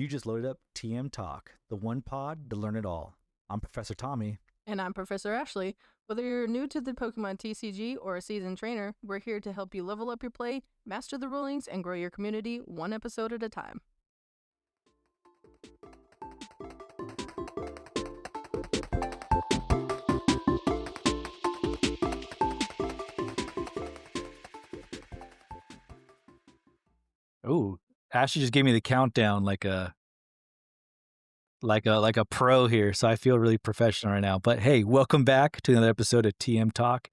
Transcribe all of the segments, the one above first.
You just loaded up TM Talk, the one pod to learn it all. I'm Professor Tommy. And I'm Professor Ashley. Whether you're new to the Pokemon TCG or a seasoned trainer, we're here to help you level up your play, master the rulings, and grow your community one episode at a time. Ooh, Ashley just gave me the countdown like a pro here, so I feel really professional right now. But hey, welcome back to another episode of TM Talk.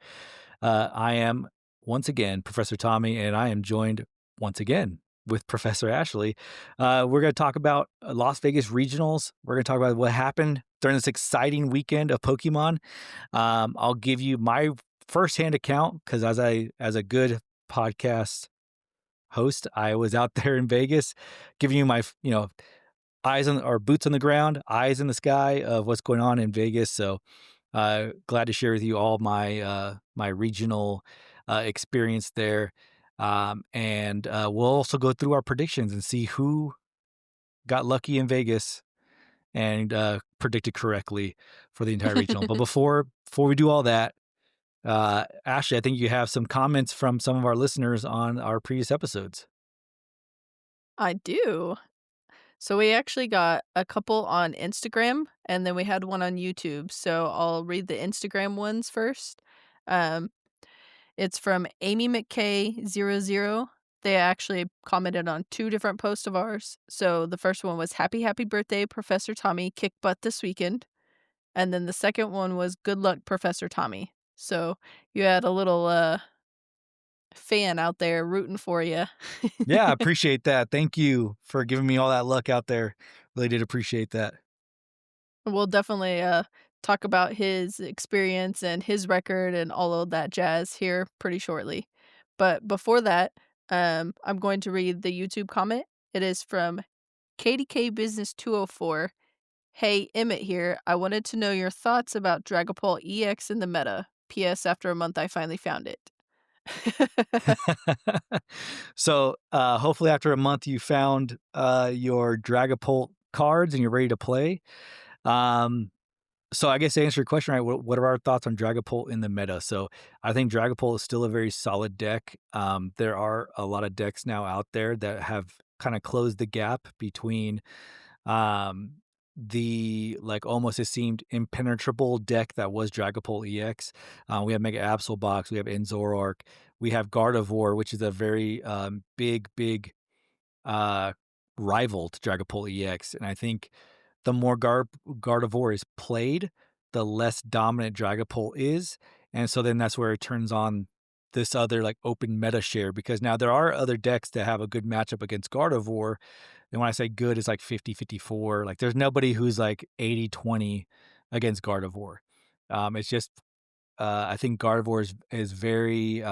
I am once again Professor Tommy, and I am joined once again with Professor Ashley. We're going to talk about Las Vegas regionals. We're going to talk about what happened during this exciting weekend of Pokemon. I'll give you my firsthand account because as a good podcast host, I was out there in Vegas giving you my eyes on or boots on the ground, eyes in the sky of what's going on in Vegas. So glad to share with you all my my regional experience there. And we'll also go through our predictions and see who got lucky in Vegas and predicted correctly for the entire regional. But before we do all that, Ashley, I think you have some comments from some of our listeners on our previous episodes. I do. So we actually got a couple on Instagram, and then we had one on YouTube. So I'll read the Instagram ones first. It's from Amy McKay00. They actually commented on 2 different posts of ours. So the first one was happy birthday, Professor Tommy, kick butt this weekend. And then the second one was good luck, Professor Tommy. So you had a little fan out there rooting for you. Yeah, I appreciate that. Thank you for giving me all that luck out there. Really did appreciate that. We'll definitely talk about his experience and his record and all of that jazz here pretty shortly. But before that, I'm going to read the YouTube comment. It is from KDK Business 204. Hey, Emmett here. I wanted to know your thoughts about Dragapult EX in the meta. P.S. After a month, I finally found it. So hopefully after a month you found your Dragapult cards and you're ready to play. So I guess to answer your question, right, what are our thoughts on Dragapult in the meta? So I think Dragapult is still a very solid deck. There are a lot of decks now out there that have kind of closed the gap between um, the like almost it seemed impenetrable deck that was Dragapult EX. We have Mega Absol Box, we have Enzorark, we have Gardevoir, which is a very big uh, rival to Dragapult EX, and I think the more Gardevoir is played, the less dominant Dragapult is, and so then that's where it turns on this other like open meta share because now there are other decks that have a good matchup against Gardevoir. And when I say good, it's like 50-54. Like there's nobody who's like 80-20 against Gardevoir. It's just I think Gardevoir is very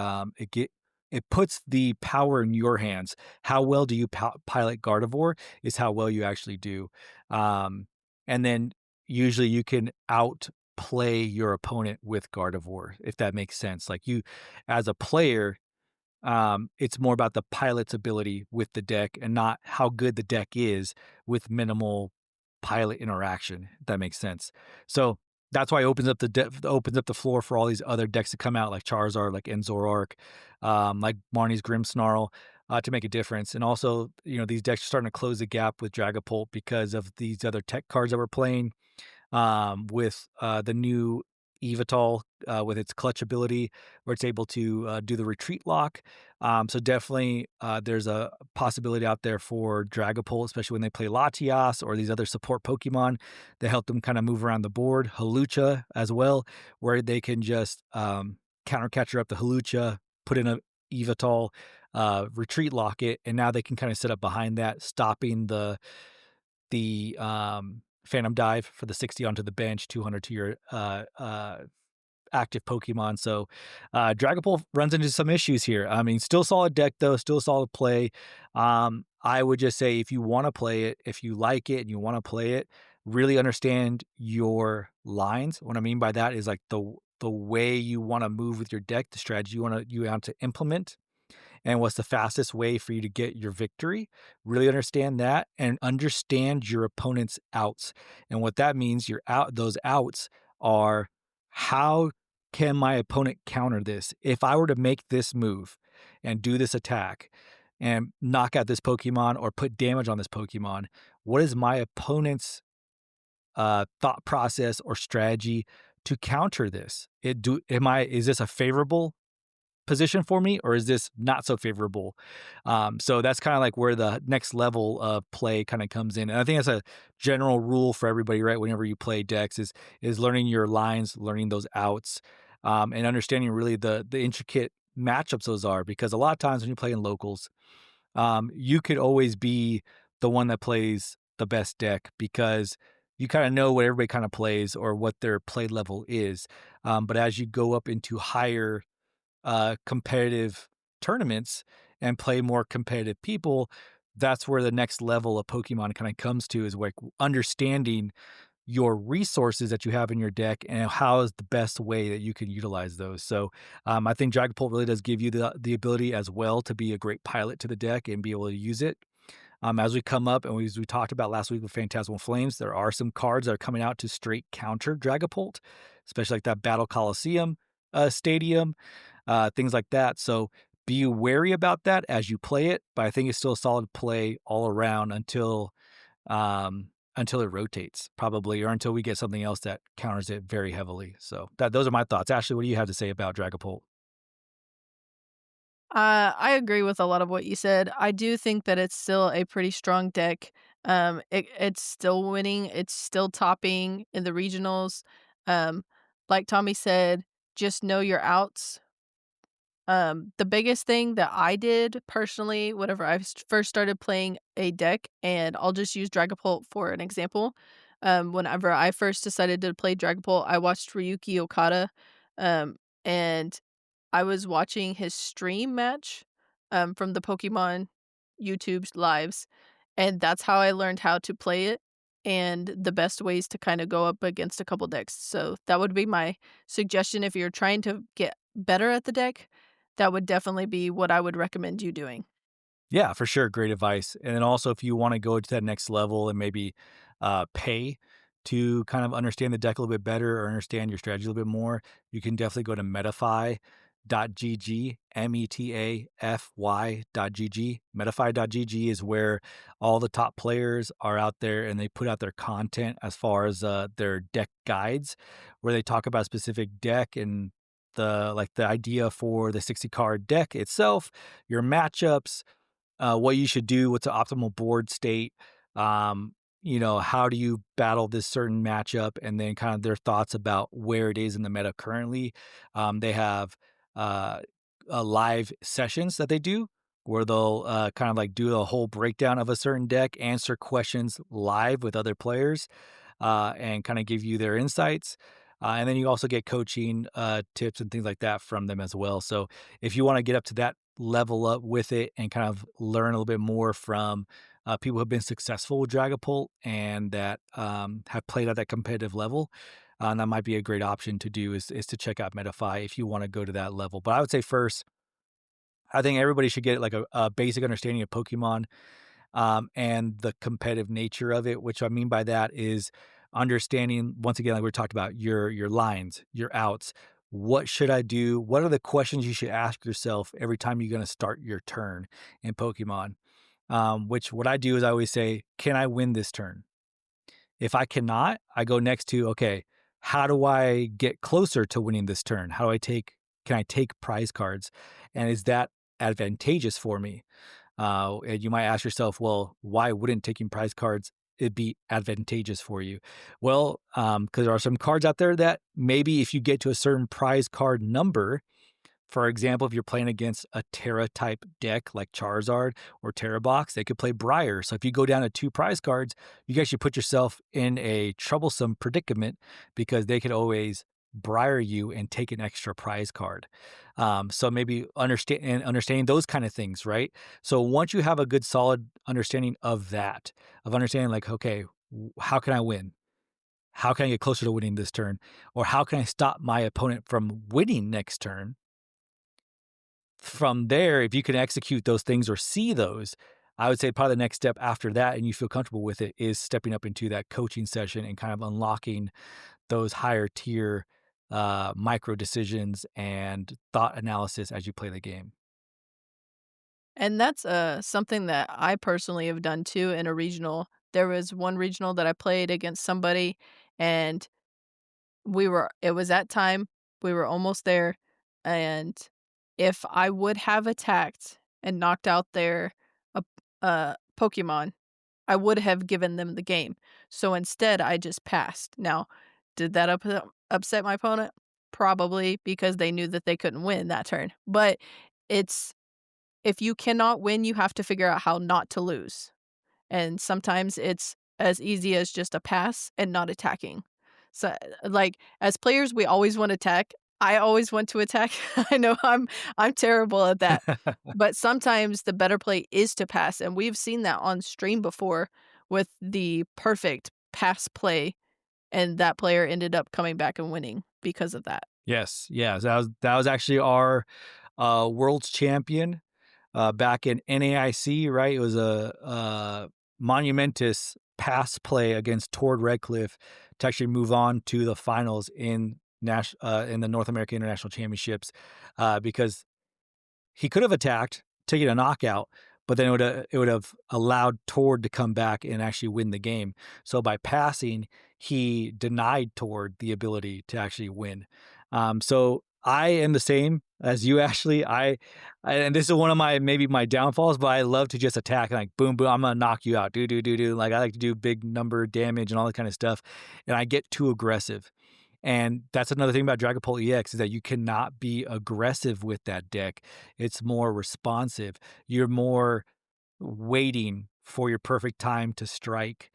it puts the power in your hands. How well do you pilot Gardevoir is how well you actually do. And then usually you can outplay your opponent with Gardevoir, if that makes sense. Like you, as a player, it's more about the pilot's ability with the deck and not how good the deck is with minimal pilot interaction, if that makes sense. So that's why it opens up opens up the floor for all these other decks to come out, like Charizard, like Enzorark, like Marnie's Grimmsnarl, to make a difference. And also, these decks are starting to close the gap with Dragapult because of these other tech cards that we're playing. With the new Evital with its clutch ability, where it's able to do the retreat lock. So definitely there's a possibility out there for Dragapult, especially when they play Latias or these other support Pokemon that help them kind of move around the board. Halucha as well, where they can just counter catcher up the Halucha, put in a Evital, retreat lock it, and now they can kind of set up behind that, stopping the Phantom Dive for the 60 onto the bench, 200 to your active Pokemon. So Dragapult runs into some issues here. I mean, still solid deck though, still solid play. I would just say if you want to play it, if you like it and you want to play it, really understand your lines. What I mean by that is like the way you want to move with your deck, the strategy you want to implement, and what's the fastest way for you to get your victory. Really understand that and understand your opponent's outs. And what that means, your out those outs are how can my opponent counter this? If I were to make this move and do this attack and knock out this Pokemon or put damage on this Pokemon, what is my opponent's thought process or strategy to counter this? Is this a favorable position for me or is this not so favorable? So that's kind of like where the next level of play kind of comes in. And I think that's a general rule for everybody, right? Whenever you play decks is learning your lines, learning those outs, and understanding really the intricate matchups those are. Because a lot of times when you play in locals, you could always be the one that plays the best deck because you kind of know what everybody kind of plays or what their play level is. But as you go up into higher competitive tournaments and play more competitive people, that's where the next level of Pokemon kind of comes to is like understanding your resources that you have in your deck and how is the best way that you can utilize those. So I think Dragapult really does give you the ability as well to be a great pilot to the deck and be able to use it. As we come up and as we talked about last week with Phantasmal Flames, there are some cards that are coming out to straight counter Dragapult, especially like that Battle Coliseum stadium, things like that. So be wary about that as you play it, but I think it's still a solid play all around until it rotates, probably, or until we get something else that counters it very heavily. So those are my thoughts. Ashley, what do you have to say about Dragapult? I agree with a lot of what you said. I do think that it's still a pretty strong deck. It's still winning. It's still topping in the regionals. Um, like Tommy said, just know your outs. The biggest thing that I did personally, whenever first started playing a deck, and I'll just use Dragapult for an example. Whenever I first decided to play Dragapult, I watched Ryuki Okada, and I was watching his stream match, from the Pokemon YouTube's lives, and that's how I learned how to play it and the best ways to kinda go up against a couple decks. So that would be my suggestion if you're trying to get better at the deck, that would definitely be what I would recommend you doing. Yeah, for sure. Great advice. And then also, if you want to go to that next level and maybe pay to kind of understand the deck a little bit better or understand your strategy a little bit more, you can definitely go to metafy.gg, metafy.gg. Metafy.gg is where all the top players are out there and they put out their content as far as their deck guides, where they talk about a specific deck and the idea for the 60 card deck itself, your matchups, what you should do, what's the optimal board state, um, how do you battle this certain matchup, and then kind of their thoughts about where it is in the meta currently. They have uh, live sessions that they do where they'll kind of like do a whole breakdown of a certain deck, answer questions live with other players, and kind of give you their insights. And then you also get coaching tips and things like that from them as well. So if you want to get up to that level up with it and kind of learn a little bit more from people who have been successful with Dragapult and that have played at that competitive level, that might be a great option to do is to check out Metafy if you want to go to that level. But I would say first, I think everybody should get like a basic understanding of Pokemon and the competitive nature of it. Which I mean by that is understanding once again, like we talked about, your lines, your outs. What should I do? What are the questions you should ask yourself every time you're going to start your turn in Pokemon? Which what I do is I always say, can I win this turn? If I cannot, I go next to, okay, how do I get closer to winning this turn? Can I take prize cards? And is that advantageous for me? And you might ask yourself, well, why wouldn't taking prize cards it be advantageous for you? Well, because there are some cards out there that maybe if you get to a certain prize card number, for example, if you're playing against a Terra type deck like Charizard or Terra Box, they could play Briar. So if you go down to two prize cards, you guys should put yourself in a troublesome predicament because they could always Briar you and take an extra prize card. So maybe understanding those kind of things, right? So once you have a good solid understanding of that, of understanding like, okay, how can I win? How can I get closer to winning this turn? Or how can I stop my opponent from winning next turn? from there, if you can execute those things or see those, I would say probably the next step after that and you feel comfortable with it is stepping up into that coaching session and kind of unlocking those higher tier, micro decisions and thought analysis as you play the game. And that's, something that I personally have done too in a regional. There was one regional that I played against somebody, and it was at time, we were almost there, and if I would have attacked and knocked out their, Pokemon, I would have given them the game. So instead, I just passed. Now, did that upset my opponent? Probably, because they knew that they couldn't win that turn, but it's if you cannot win, you have to figure out how not to lose, and sometimes it's as easy as just a pass and not attacking. So, like, as players, we always want to attack. I always want to attack. I know I'm terrible at that, but sometimes the better play is to pass, and we've seen that on stream before with the perfect pass play, and that player ended up coming back and winning because of that. Yes, yeah, that was actually our, world's champion, back in NAIC, right? It was a monumentous pass play against Tord Redcliffe to actually move on to the finals in the North American International Championships, because he could have attacked, taken a knockout, but then it would have allowed Tord to come back and actually win the game. So by passing, he denied Tord the ability to actually win. So I am the same as you, Ashley. And this is one of my maybe my downfalls, but I love to just attack and like boom, boom, I'm gonna knock you out. Do. Like I like to do big number damage and all that kind of stuff. And I get too aggressive. And that's another thing about Dragapult EX is that you cannot be aggressive with that deck. It's more responsive. You're more waiting for your perfect time to strike,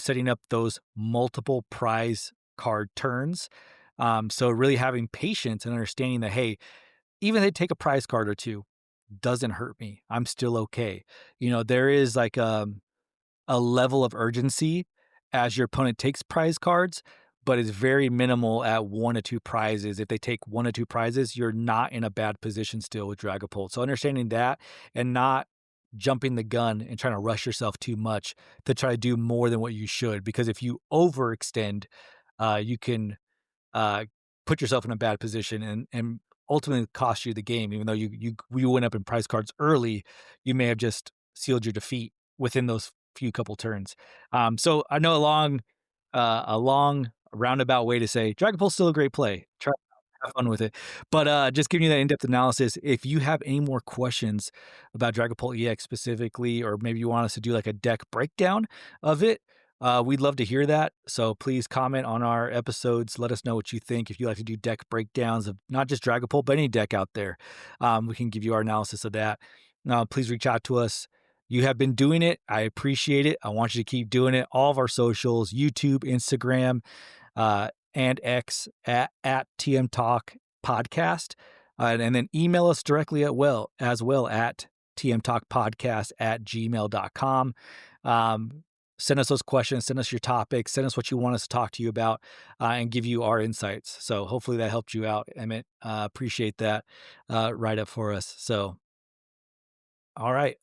setting up those multiple prize card turns. So really having patience and understanding that, hey, even if they take a prize card or two, doesn't hurt me. I'm still okay. There is like a level of urgency as your opponent takes prize cards, but it's very minimal at 1 or 2 prizes. If they take 1 or 2 prizes, you're not in a bad position still with Dragapult. So understanding that and not jumping the gun and trying to rush yourself too much to try to do more than what you should, because if you overextend, you can uh, put yourself in a bad position and ultimately cost you the game. Even though you went up in prize cards early, you may have just sealed your defeat within those few couple turns. So I know a long roundabout way to say Dragapult's still a great play. Try have fun with it. But just giving you that in-depth analysis. If you have any more questions about Dragapult EX specifically, or maybe you want us to do like a deck breakdown of it, we'd love to hear that. So please comment on our episodes. Let us know what you think. If you like to do deck breakdowns of not just Dragapult, but any deck out there, we can give you our analysis of that. Please reach out to us. You have been doing it. I appreciate it. I want you to keep doing it. All of our socials, YouTube, Instagram, and X at TM Talk Podcast. And then email us directly as well at tmtalkpodcast@gmail.com. Send us those questions, send us your topics, send us what you want us to talk to you about, and give you our insights. So hopefully that helped you out, Emmett. Appreciate that write up for us. So, all right.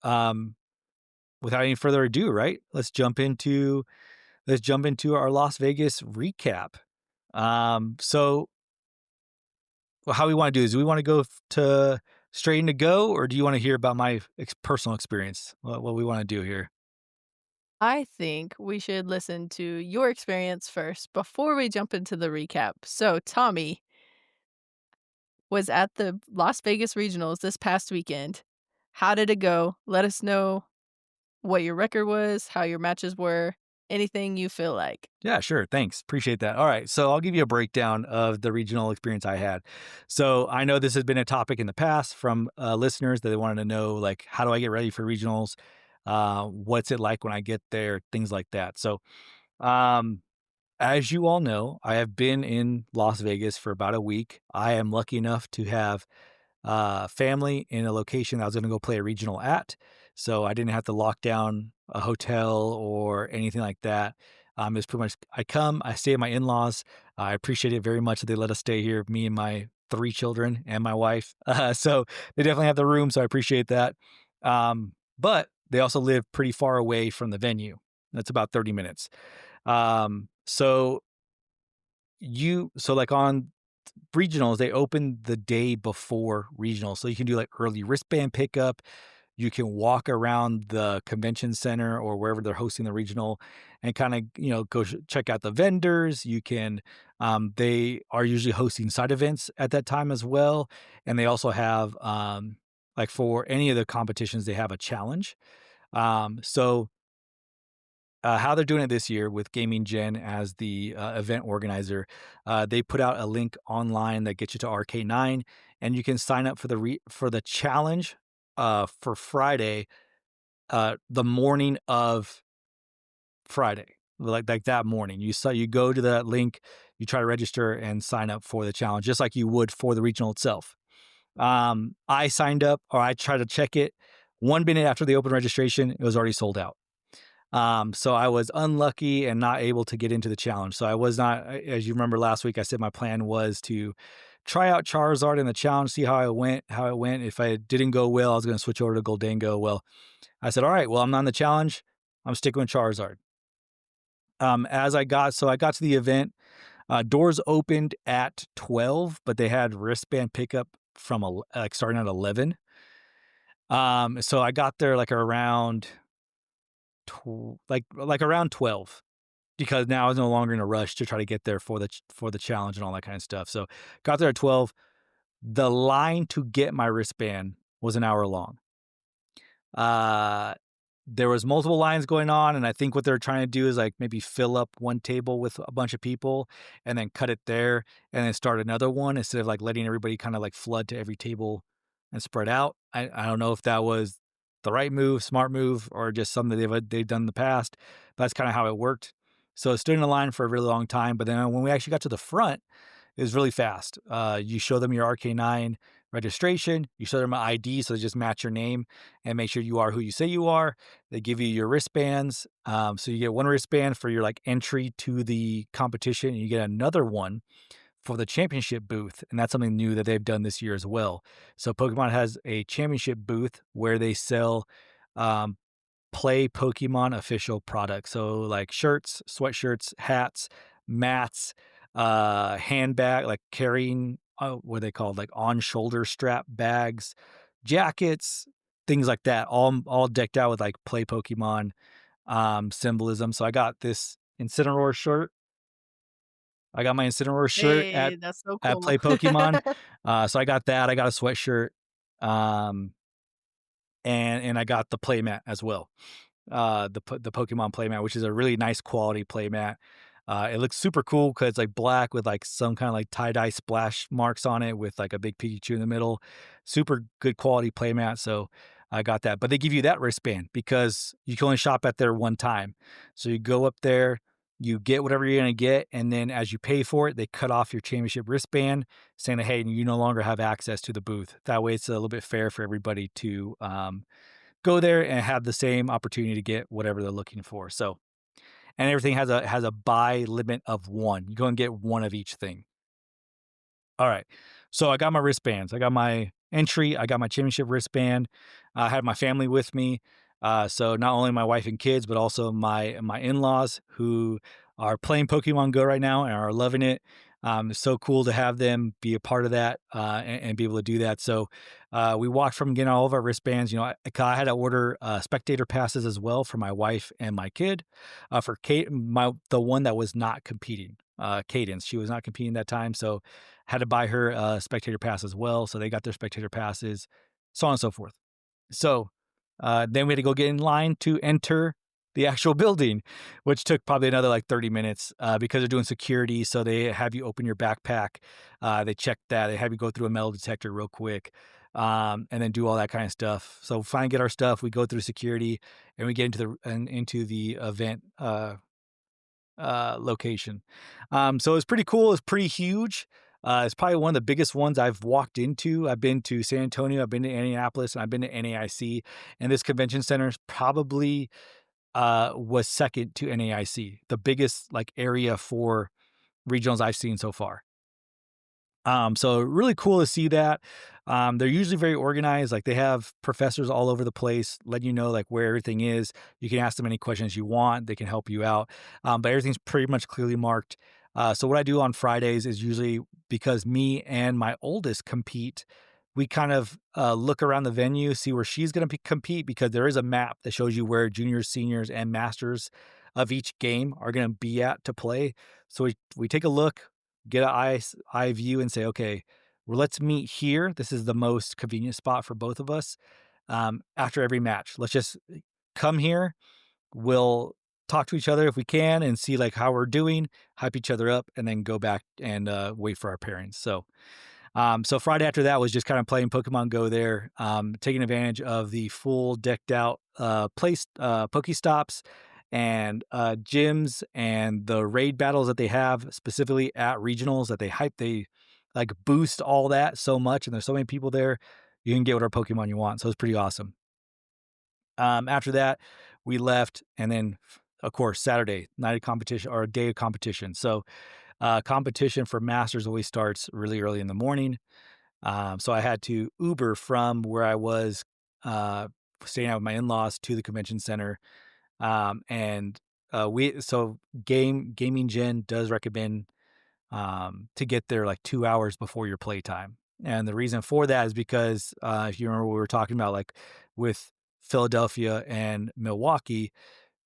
Without any further ado, right? Let's jump into our Las Vegas recap. So how we want to do is, do we want to go to straight into go, or do you want to hear about my personal experience? What we want to do here? I think we should listen to your experience first before we jump into the recap. So, Tommy was at the Las Vegas Regionals this past weekend. How did it go? Let us know what your record was, how your matches were, anything you feel like. Yeah, sure. Thanks. Appreciate that. All right. So I'll give you a breakdown of the regional experience I had. So I know this has been a topic in the past from listeners that they wanted to know, like, how do I get ready for regionals? What's it like when I get there? Things like that. So, um, as you all know, I have been in Las Vegas for about a week. I am lucky enough to have family in a location I was going to go play a regional at. So I didn't have to lock down a hotel or anything like that. It's pretty much I come, I stay at my in laws. I appreciate it very much that they let us stay here, me and my 3 children and my wife, so they definitely have the room, so I appreciate that. But they also live pretty far away from the venue. That's about 30 minutes. So like on regionals, they open the day before regionals, so you can do like early wristband pickup. You can walk around the convention center or wherever they're hosting the regional and kind of, go check out the vendors. They are usually hosting side events at that time as well. And they also have, like for any of the competitions, they have a challenge. How they're doing it this year with Gaming Gen as the event organizer, they put out a link online that gets you to RK9, and you can sign up for for the challenge for Friday, the morning of Friday, like that morning. You go to that link, you try to register and sign up for the challenge, just like you would for the regional itself. I signed up, or I tried to check it 1 minute after the open registration. It was already sold out. So I was unlucky and not able to get into the challenge. So I was not, as you remember last week, I said my plan was to try out Charizard in the challenge, see how it went. If I didn't go well, I was going to switch over to Gholdengo. Well, I said, all right, well, I'm not in the challenge. I'm sticking with Charizard. I got to the event. Doors opened at 12, but they had wristband pickup from like starting at 11. So I got there like around around 12, because now I was no longer in a rush to try to get there for the challenge and all that kind of stuff. So got there at 12. The line to get my wristband was an hour long. Uh there was multiple lines going on, and I think what they're trying to do is like maybe fill up one table with a bunch of people and then cut it there and then start another one instead of like letting everybody kind of like flood to every table and spread out. I don't know if that was the right move, smart move, or just something that they've done in the past. But that's kind of how it worked. So I stood in the line for a really long time, but then when we actually got to the front, it was really fast. You show them your RK9 registration, you show them an ID, so they just match your name and make sure you are who you say you are. They give you your wristbands. So you get one wristband for your like entry to the competition, and you get another one for the championship booth. And that's something new that they've done this year as well. So Pokemon has a championship booth where they sell um, Play Pokemon official products. So like shirts, sweatshirts, hats, mats, handbag, like carrying, what are they called? Like on shoulder strap bags, jackets, things like that. All decked out with like Play Pokemon symbolism. So I got this Incineroar shirt. I got my Incineroar shirt Hey, that's so at cool. Play Pokemon. So I got that. I got a sweatshirt. Um, and I got the playmat as well. The Pokemon playmat, which is a really nice quality playmat. It looks super cool because it's like black with like some kind of like tie-dye splash marks on it with like a big Pikachu in the middle. Super good quality playmat. So I got that. But they give you that wristband because you can only shop at there one time. So you go up there, you get whatever you're gonna get, and then as you pay for it, they cut off your championship wristband, saying that hey, you no longer have access to the booth. That way, it's a little bit fair for everybody to go there and have the same opportunity to get whatever they're looking for. So, and everything has a buy limit of one. You go and get one of each thing. All right. So I got my wristbands. I got my entry. I got my championship wristband. I had my family with me. So not only my wife and kids, but also my in-laws who are playing Pokemon Go right now and are loving it. It's so cool to have them be a part of that and be able to do that. So we walked from getting all of our wristbands. I had to order spectator passes as well for my wife and my kid. For Kate, the one that was not competing, Cadence, she was not competing that time, so had to buy her a spectator pass as well. So they got their spectator passes, so on and so forth. So then we had to go get in line to enter the actual building, which took probably another like 30 minutes because they're doing security. So they have you open your backpack. They check that. They have you go through a metal detector real quick and then do all that kind of stuff. So finally get our stuff. We go through security and we get into the event location. So it's pretty cool. It's pretty huge. It's probably one of the biggest ones I've walked into. I've been to San Antonio, I've been to Indianapolis, and I've been to NAIC. And this convention center is probably was second to NAIC, the biggest like area for regionals I've seen so far. So really cool to see that. They're usually very organized. Like they have professors all over the place, letting you know like where everything is. You can ask them any questions you want. They can help you out. But everything's pretty much clearly marked. So what I do on Fridays is usually because me and my oldest compete. We kind of look around the venue, see where she's going to compete because there is a map that shows you where juniors, seniors, and masters of each game are going to be at to play. So we take a look, get an eye view and say, okay, well, let's meet here. This is the most convenient spot for both of us. After every match, let's just come here. We'll talk to each other if we can and see like how we're doing, hype each other up, and then go back and wait for our pairings. So Friday after that was just kind of playing Pokemon Go there, taking advantage of the full decked out Pokestops and gyms and the raid battles that they have specifically at regionals that they like boost all that so much, and there's so many people there. You can get whatever Pokemon you want, so it's pretty awesome. After that, we left, and then of course Saturday night of competition or a day of competition. So competition for Masters always starts really early in the morning. So I had to Uber from where I was uh, staying out with my in-laws to the convention center. And we so gaming gen does recommend to get there like 2 hours before your playtime. And the reason for that is because if you remember what we were talking about, like with Philadelphia and Milwaukee,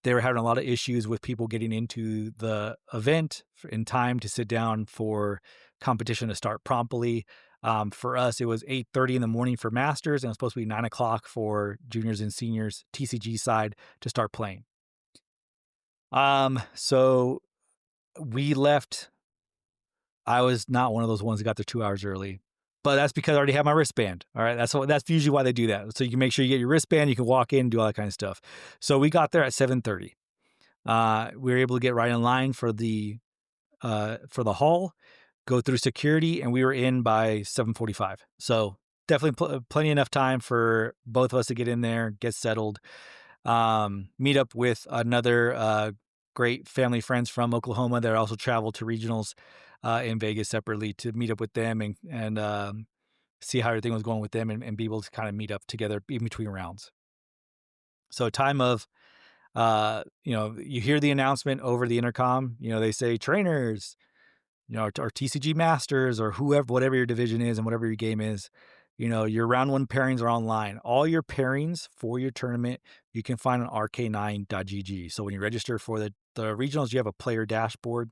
they were having a lot of issues with people getting into the event in time to sit down for competition to start promptly. For us, it was 8:30 in the morning for masters, and it was supposed to be 9 o'clock for juniors and seniors TCG side to start playing. So we left. I was not one of those ones that got there 2 hours early, but that's because I already have my wristband. All right, that's usually why they do that. So you can make sure you get your wristband, you can walk in, and do all that kind of stuff. So we got there at 7:30. We were able to get right in line for the hall, go through security, and we were in by 7:45. So definitely plenty enough time for both of us to get in there, get settled, meet up with another great family friends from Oklahoma that also traveled to regionals in Vegas separately to meet up with them and see how everything was going with them and be able to kind of meet up together in between rounds. So time of you hear the announcement over the intercom. They say trainers, or TCG masters or whoever, whatever your division is and whatever your game is. Your round one pairings are online. All your pairings for your tournament you can find on rk9.gg. So when you register for the regionals, you have a player dashboard.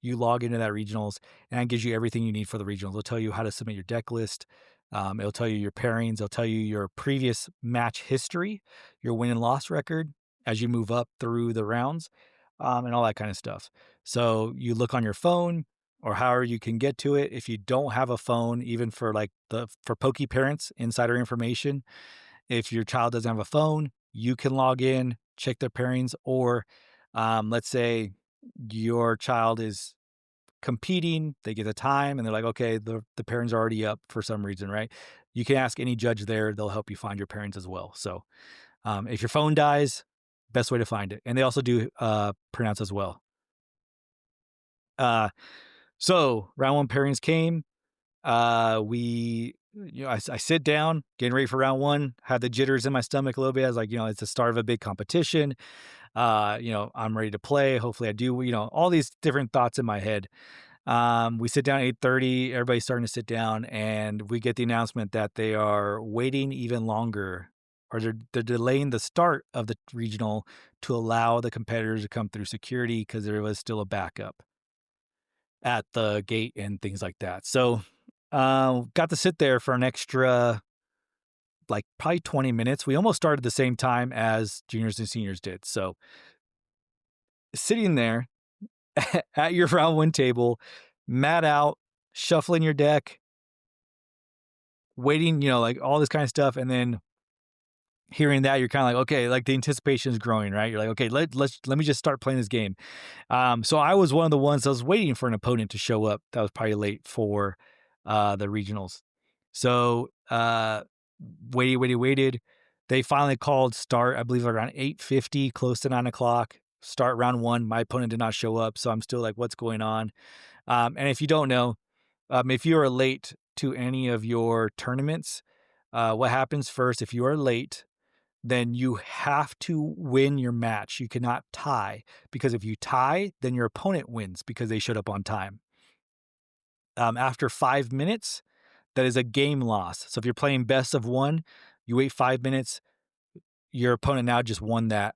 You log into that regionals, and it gives you everything you need for the regionals. It'll tell you how to submit your deck list. It'll tell you your pairings. It'll tell you your previous match history, your win and loss record as you move up through the rounds, and all that kind of stuff. So you look on your phone or however you can get to it. If you don't have a phone, even for like for Poke Parents insider information, if your child doesn't have a phone, you can log in, check their pairings, or let's say your child is competing, they get the time, and they're like, okay, the pairings are already up for some reason, right? You can ask any judge there; they'll help you find your pairings as well. So, if your phone dies, best way to find it, and they also do printouts as well. Uh, so round one pairings came. I sit down, getting ready for round one. Had the jitters in my stomach a little bit. I was like, it's the start of a big competition. I'm ready to play. Hopefully, I do. All these different thoughts in my head. We sit down at 8:30. Everybody's starting to sit down, and we get the announcement that they are waiting even longer, or they're delaying the start of the regional to allow the competitors to come through security because there was still a backup at the gate and things like that. So, got to sit there for an extra like probably 20 minutes. We almost started the same time as juniors and seniors did. So, sitting there at your round one table, mat out, shuffling your deck, waiting, like all this kind of stuff. And then hearing that, you're kind of like, okay, like the anticipation is growing, right? You're like, okay, let me just start playing this game. So I was one of the ones that was waiting for an opponent to show up that was probably late for the regionals. So waited. They finally called start, I believe around 8:50, close to 9 o'clock. Start round one. My opponent did not show up. So I'm still like, what's going on? And if you don't know, If you are late to any of your tournaments, what happens first, if you are late, then you have to win your match. You cannot tie, because if you tie, then your opponent wins because they showed up on time. After 5 minutes, that is a game loss. So if you're playing best of one, you wait 5 minutes, your opponent now just won that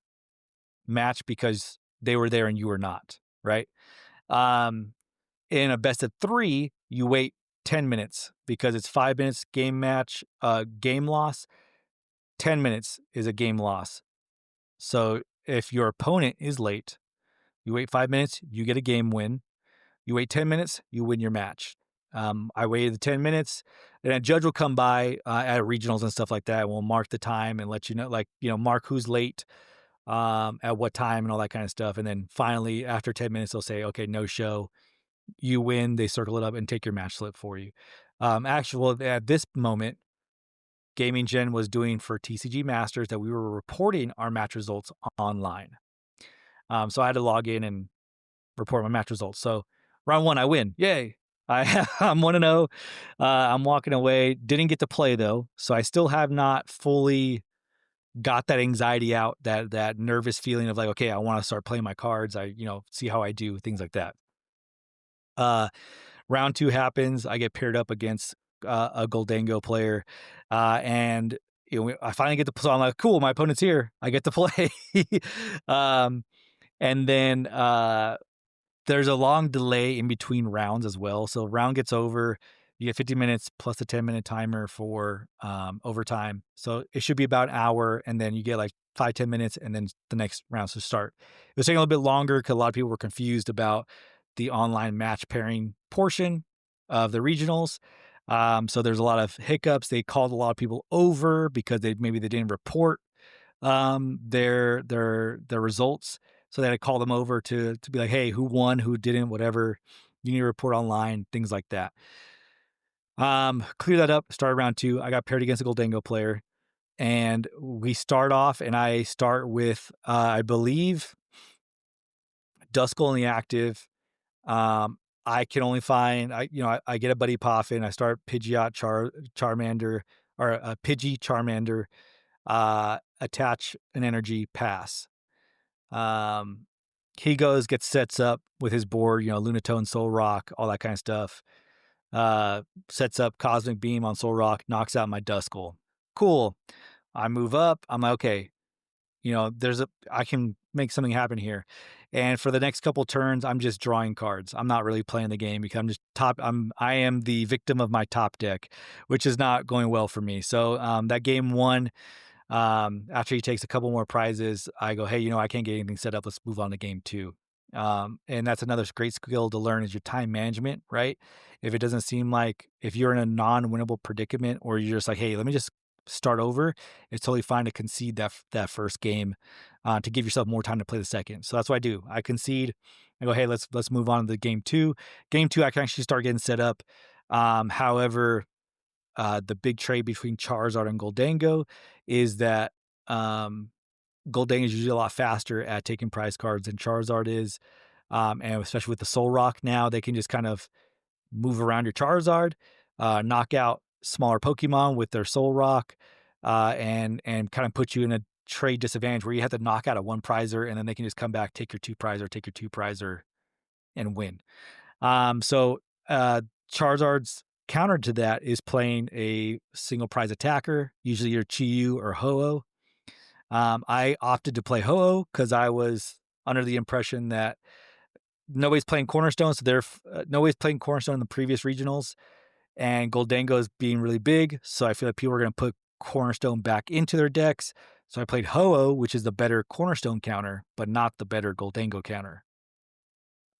match because they were there and you were not, right? Um, in a best of three, you wait 10 minutes because it's 5 minutes game match, game loss. 10 minutes is a game loss. So if your opponent is late, you wait 5 minutes, you get a game win. You wait 10 minutes, you win your match. I waited the 10 minutes, and a judge will come by at regionals and stuff like that. And we'll mark the time and let you know, like, mark who's late, at what time and all that kind of stuff. And then finally, after 10 minutes, they'll say, okay, no show. You win. They circle it up and take your match slip for you. At this moment, Gaming Gen was doing for TCG Masters that we were reporting our match results online. So I had to log in and report my match results. So round one, I win. Yay. I'm 1-0. I'm walking away. Didn't get to play though. So I still have not fully got that anxiety out, that nervous feeling of like, okay, I want to start playing my cards. See how I do, things like that. Uh, Round two happens. I get paired up against a Gholdengo player, and I finally get to. So I'm like, cool, my opponent's here. I get to play. um, and then there's a long delay in between rounds as well. So round gets over, you get 50 minutes plus a 10-minute timer for overtime. So it should be about an hour, and then you get like 5-10 minutes, and then the next rounds to start. It was taking a little bit longer because a lot of people were confused about the online match pairing portion of the regionals. So there's a lot of hiccups. They called a lot of people over because they didn't report their results. So they had to call them over to be like, hey, who won, who didn't, whatever. You need to report online, things like that. Clear that up, start round two. I got paired against a Gholdengo player. And we start off, and I start with I believe Duskull in the active. I can only find I get a Buddy Poffin. I start Pidgeot Charmander, or a Pidgey Charmander, attach an energy, pass. He gets sets up with his board, Lunatone, Soul Rock, all that kind of stuff. Sets up Cosmic Beam on Soul Rock, knocks out my Duskull. Cool. I move up. I'm like, okay, I can make something happen here. And for the next couple turns, I'm just drawing cards. I'm not really playing the game because I am the victim of my top deck, which is not going well for me. So that game one, after he takes a couple more prizes, I go, hey, I can't get anything set up. Let's move on to game two. And that's another great skill to learn, is your time management, right? If it doesn't seem like, if you're in a non-winnable predicament, or you're just like, hey, let me just start over, it's totally fine to concede that first game, to give yourself more time to play the second. So that's what I do. I concede. I go, hey, let's move on to the game two. Game two, I can actually start getting set up. However, the big trade between Charizard and Gholdengo is that Gholdengo is usually a lot faster at taking prize cards than Charizard is. And especially with the Soul Rock now, they can just kind of move around your Charizard, knock out smaller Pokemon with their Soul Rock, and kind of put you in a trade disadvantage where you have to knock out a one prizer, and then they can just come back, take your two prizer, and win. So Charizard's counter to that is playing a single prize attacker, usually your Chi-Yu or Ho-Oh. I opted to play Ho-Oh because I was under the impression that nobody's playing Cornerstone, so nobody's playing Cornerstone in the previous regionals, and Gholdengo is being really big, so I feel like people are going to put Cornerstone back into their decks. So I played Ho-Oh, which is the better Cornerstone counter, but not the better Gholdengo counter.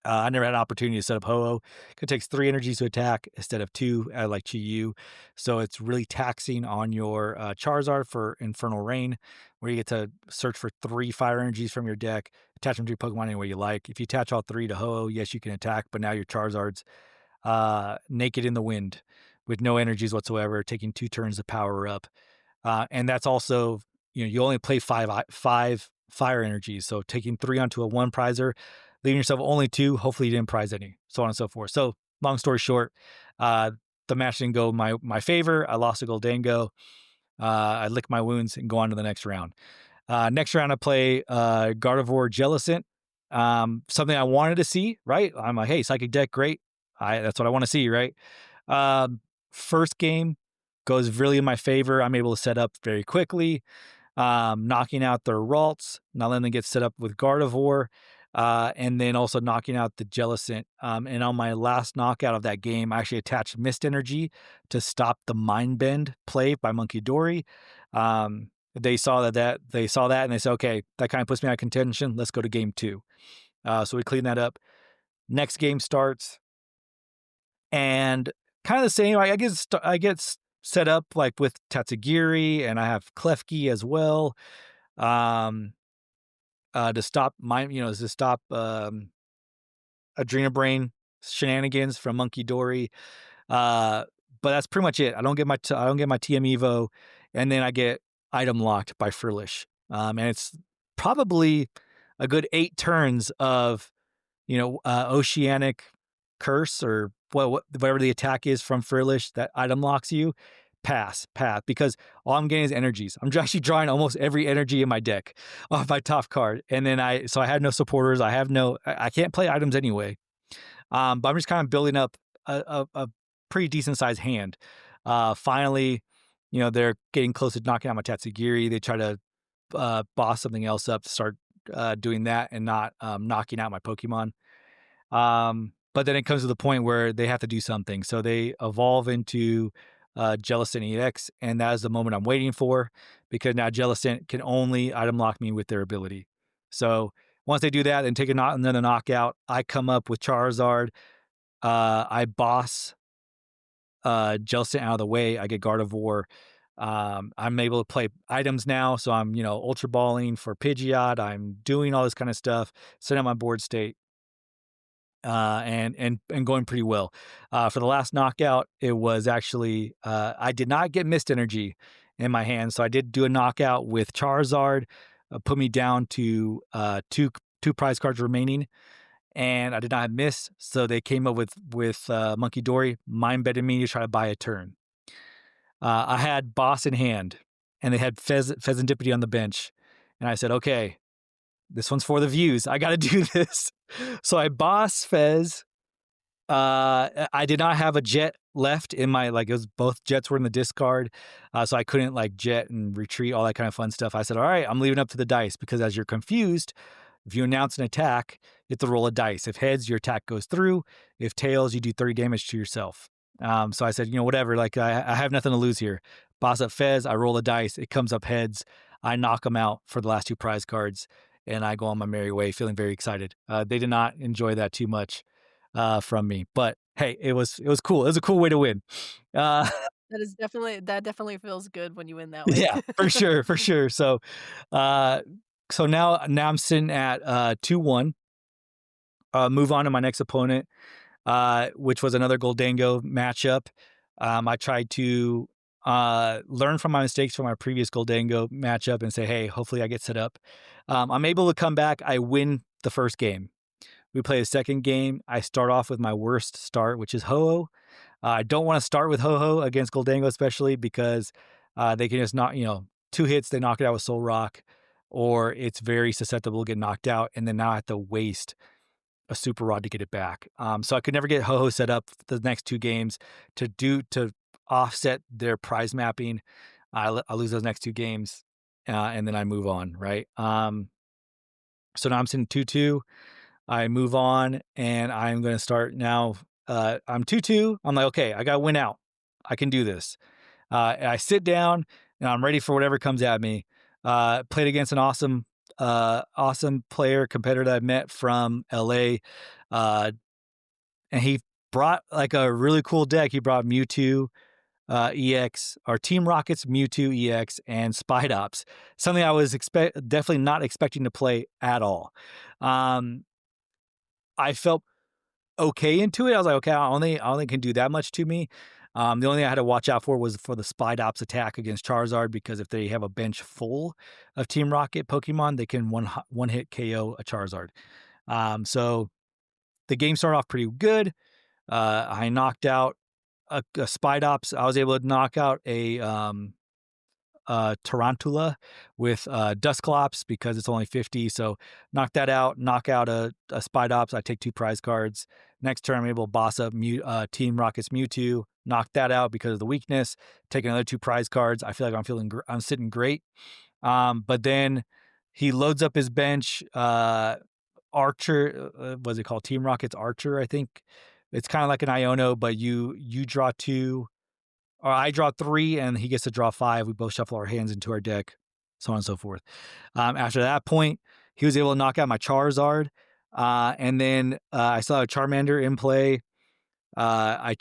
I never had an opportunity to set up Ho-Oh. It takes 3 energies to attack instead of 2, like Chi-Yu. So it's really taxing on your Charizard for Infernal Rain, where you get to search for 3 fire energies from your deck, attach them to your Pokemon any way you like. If you attach all 3 to Ho-Oh, yes, you can attack, but now your Charizard's naked in the wind with no energies whatsoever, taking 2 turns to power up. And that's also, you only play 5 fire energies. So taking 3 onto a 1 prizer, leaving yourself only 2, hopefully you didn't prize any, so on and so forth. So long story short, Uh, the match didn't go my favor. I lost to Gholdengo. I lick my wounds and go on to the next round. Next round, I play Gardevoir Jellicent. Something I wanted to see, right? I'm like, hey, psychic deck, great. That's what I want to see, right? First game goes really in my favor. I'm able to set up very quickly, knocking out their Ralts, not letting them get set up with Gardevoir, and then also knocking out the Jellicent. And on my last knockout of that game, I actually attached Mist Energy to stop the Mind Bend play by Monkey Dory. They saw they saw that and they said, okay, that kind of puts me out of contention. Let's go to game two. So we clean that up. Next game starts, and kind of the same. I get set up like with Tatsugiri, and I have Klefki as well. Um, to stop Adrena Brain shenanigans from Monkey Dory. Uh, but that's pretty much it. I don't get my TM Evo, and then I get item locked by Furlish. And it's probably a good 8 turns of Oceanic Curse or whatever the attack is from Furlish that item locks you. Pass, because all I'm getting is energies. I'm actually drawing almost every energy in my deck off my top card, and then I have no supporters. I can't play items anyway. But I'm just kind of building up a pretty decent sized hand. Finally, they're getting close to knocking out my Tatsugiri. They try to boss something else up to start doing that and not knocking out my Pokemon. But then it comes to the point where they have to do something. So they evolve into Jellicent EX, and that is the moment I'm waiting for, because now Jellicent can only item lock me with their ability. So once they do that and take another knockout, I come up with Charizard. I boss Jellicent out of the way. I get Gardevoir. I'm able to play items now, so I'm Ultra Balling for Pidgeot. I'm doing all this kind of stuff, setting up my board state, and going pretty well. For the last knockout, it was actually I did not get Mist Energy in my hand, so I did do a knockout with Charizard, put me down to two prize cards remaining, and I did not have Mist, so they came up with Monkey Dory, mind betting me to try to buy a turn. I had Boss in hand, and they had Pheasantipity on the bench, and I said, okay, this one's for the views. I got to do this. So I boss Fez. I did not have a jet left in my, it was both jets were in the discard. So I couldn't jet and retreat, all that kind of fun stuff. I said, all right, I'm leaving up to the dice, because as you're confused, if you announce an attack, you have to roll a dice. If heads, your attack goes through. If tails, you do 30 damage to yourself. So I said, whatever, I have nothing to lose here. Boss up Fez, I roll a dice, it comes up heads. I knock them out for the last 2 prize cards, and I go on my merry way, feeling very excited. They did not enjoy that too much from me, but hey, it was cool. It was a cool way to win. Uh, That definitely feels good when you win that way. yeah, for sure, for sure. Uh, so now I'm sitting at 2-1. Move on to my next opponent, which was another Gholdengo matchup. I tried to learn from my mistakes from my previous Gholdengo matchup and say, hey, hopefully I get set up. I'm able to come back. I win the first game. We play a second game. I start off with my worst start, which is Ho-Oh. I don't want to start with Ho-Oh against Gholdengo, especially because they can just knock, 2 hits, they knock it out with Soul Rock, or it's very susceptible to get knocked out, and then now I have to waste a Super Rod to get it back. So I could never get Ho-Oh set up the next 2 games to offset their prize mapping. I lose those next 2 games, and then I move on, right? So now I'm sitting 2-2. I move on, and I'm going to start now. I'm 2-2. I'm like, okay, I got to win out. I can do this. And I sit down, and I'm ready for whatever comes at me. Played against an awesome competitor that I met from LA. And he brought a really cool deck. He brought Mewtwo EX, or Team Rocket's Mewtwo EX, and Spidops. Something I was definitely not expecting to play at all. I felt okay into it. I was like, okay, I only can do that much to me. The only thing I had to watch out for was for the Spidops attack against Charizard, because if they have a bench full of Team Rocket Pokemon, they can one hit KO a Charizard. So the game started off pretty good. I knocked out a Spidops. I was able to knock out a Tarantula with Dusclops because it's only 50. So knock that out, knock out a Spidops. I take 2 prize cards. Next turn, I'm able to boss up Team Rocket's Mewtwo, knock that out because of the weakness. Take another 2 prize cards. I feel like I'm sitting great. But then he loads up his bench. Archer, what's it called? Team Rocket's Archer, I think. It's kind of like an Iono, but you draw 2, or I draw 3, and he gets to draw 5. We both shuffle our hands into our deck, so on and so forth. After that point, he was able to knock out my Charizard, and then I saw a Charmander in play. I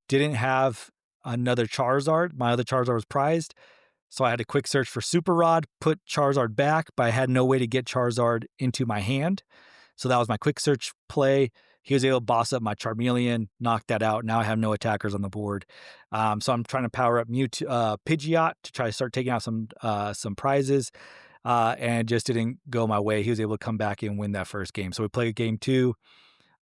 didn't have another Charizard. My other Charizard was prized, so I had to quick search for Super Rod, put Charizard back, but I had no way to get Charizard into my hand. So that was my quick search play. He was able to boss up my Charmeleon, knock that out. Now I have no attackers on the board. So I'm trying to power up Pidgeot to try to start taking out some prizes. And it just didn't go my way. He was able to come back and win that first game. So we played game 2.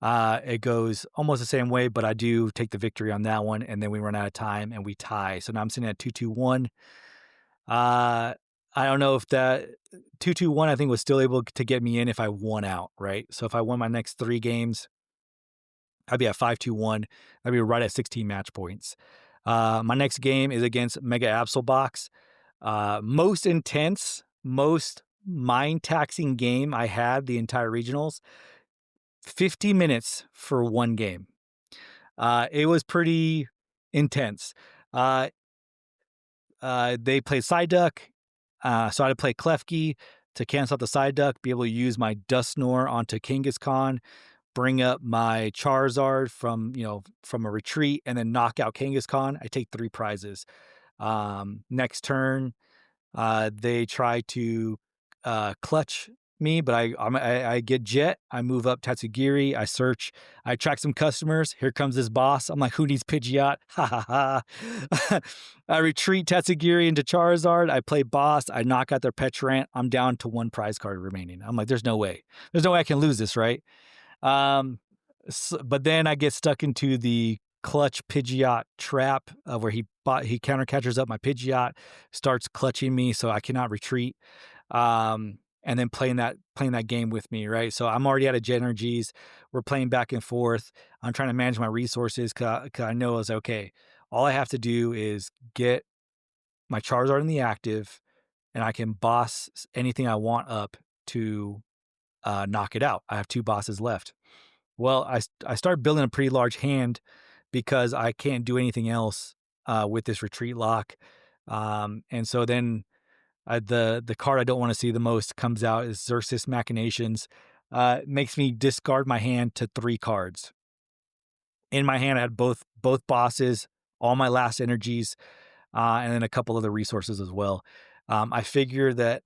It goes almost the same way, but I do take the victory on that one. And then we run out of time and we tie. So now I'm sitting at 2-2-1. I don't know if that 2-2-1, I think, was still able to get me in if I won out, right? So if I won my next 3 games, I'd be at 5-2-1. I'd be right at 16 match points. My next game is against Mega Absolbox. Most intense, most mind taxing game I had the entire regionals. 50 minutes for one game. It was pretty intense. Uh, they played Psyduck, so I had to play Klefki to cancel out the Psyduck, be able to use my Dusknoir onto Kangaskhan, bring up my Charizard from a retreat, and then knock out Kangaskhan. I take 3 prizes. Next turn, they try to clutch me, but I get Jet. I move up Tatsugiri. I search. I attract some customers. Here comes this boss. I'm like, who needs Pidgeot? Ha ha ha. I retreat Tatsugiri into Charizard. I play boss. I knock out their Petrant. I'm down to 1 prize card remaining. I'm like, there's no way. There's no way I can lose this, right? But then I get stuck into the clutch Pidgeot trap where he counter catches up my Pidgeot, starts clutching me, so I cannot retreat. And then playing that game with me, right? So I'm already out of Jet energies. We're playing back and forth. I'm trying to manage my resources because I know it's okay. All I have to do is get my Charizard in the active, and I can boss anything I want up to knock it out. I have 2 bosses left. Well, I start building a pretty large hand because I can't do anything else with this retreat lock. And so then the card I don't want to see the most comes out is Xerxes Machinations. Makes me discard my hand to 3 cards. In my hand, I had both bosses, all my last energies, and then a couple other resources as well. I figure that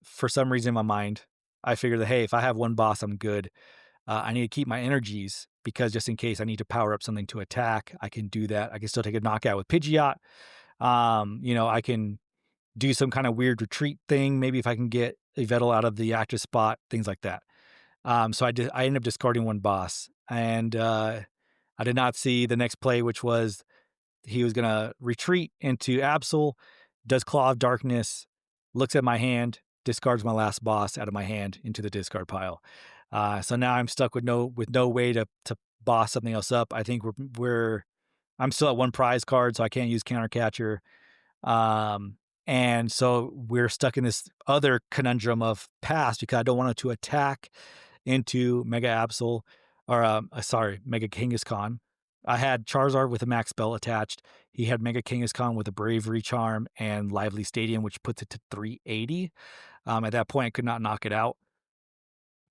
for some reason in my mind, I figure that, hey, if I have 1 boss, I'm good. I need to keep my energies because just in case I need to power up something to attack, I can do that. I can still take a knockout with Pidgeot. I can do some kind of weird retreat thing. Maybe if I can get Yveltal out of the active spot, things like that. So I ended up discarding 1 boss, and I did not see the next play, which was he was gonna retreat into Absol, does Claw of Darkness, looks at my hand, discards my last boss out of my hand into the discard pile. So now I'm stuck with no way to boss something else up. I think I'm still at 1 prize card, so I can't use Counter Catcher. And so we're stuck in this other conundrum of pass because I don't want it to attack into Mega Absol Mega Kangaskhan. I had Charizard with a max spell attached. He had Mega Kangaskhan with a Bravery Charm and Lively Stadium, which puts it to 380. At that point, I could not knock it out.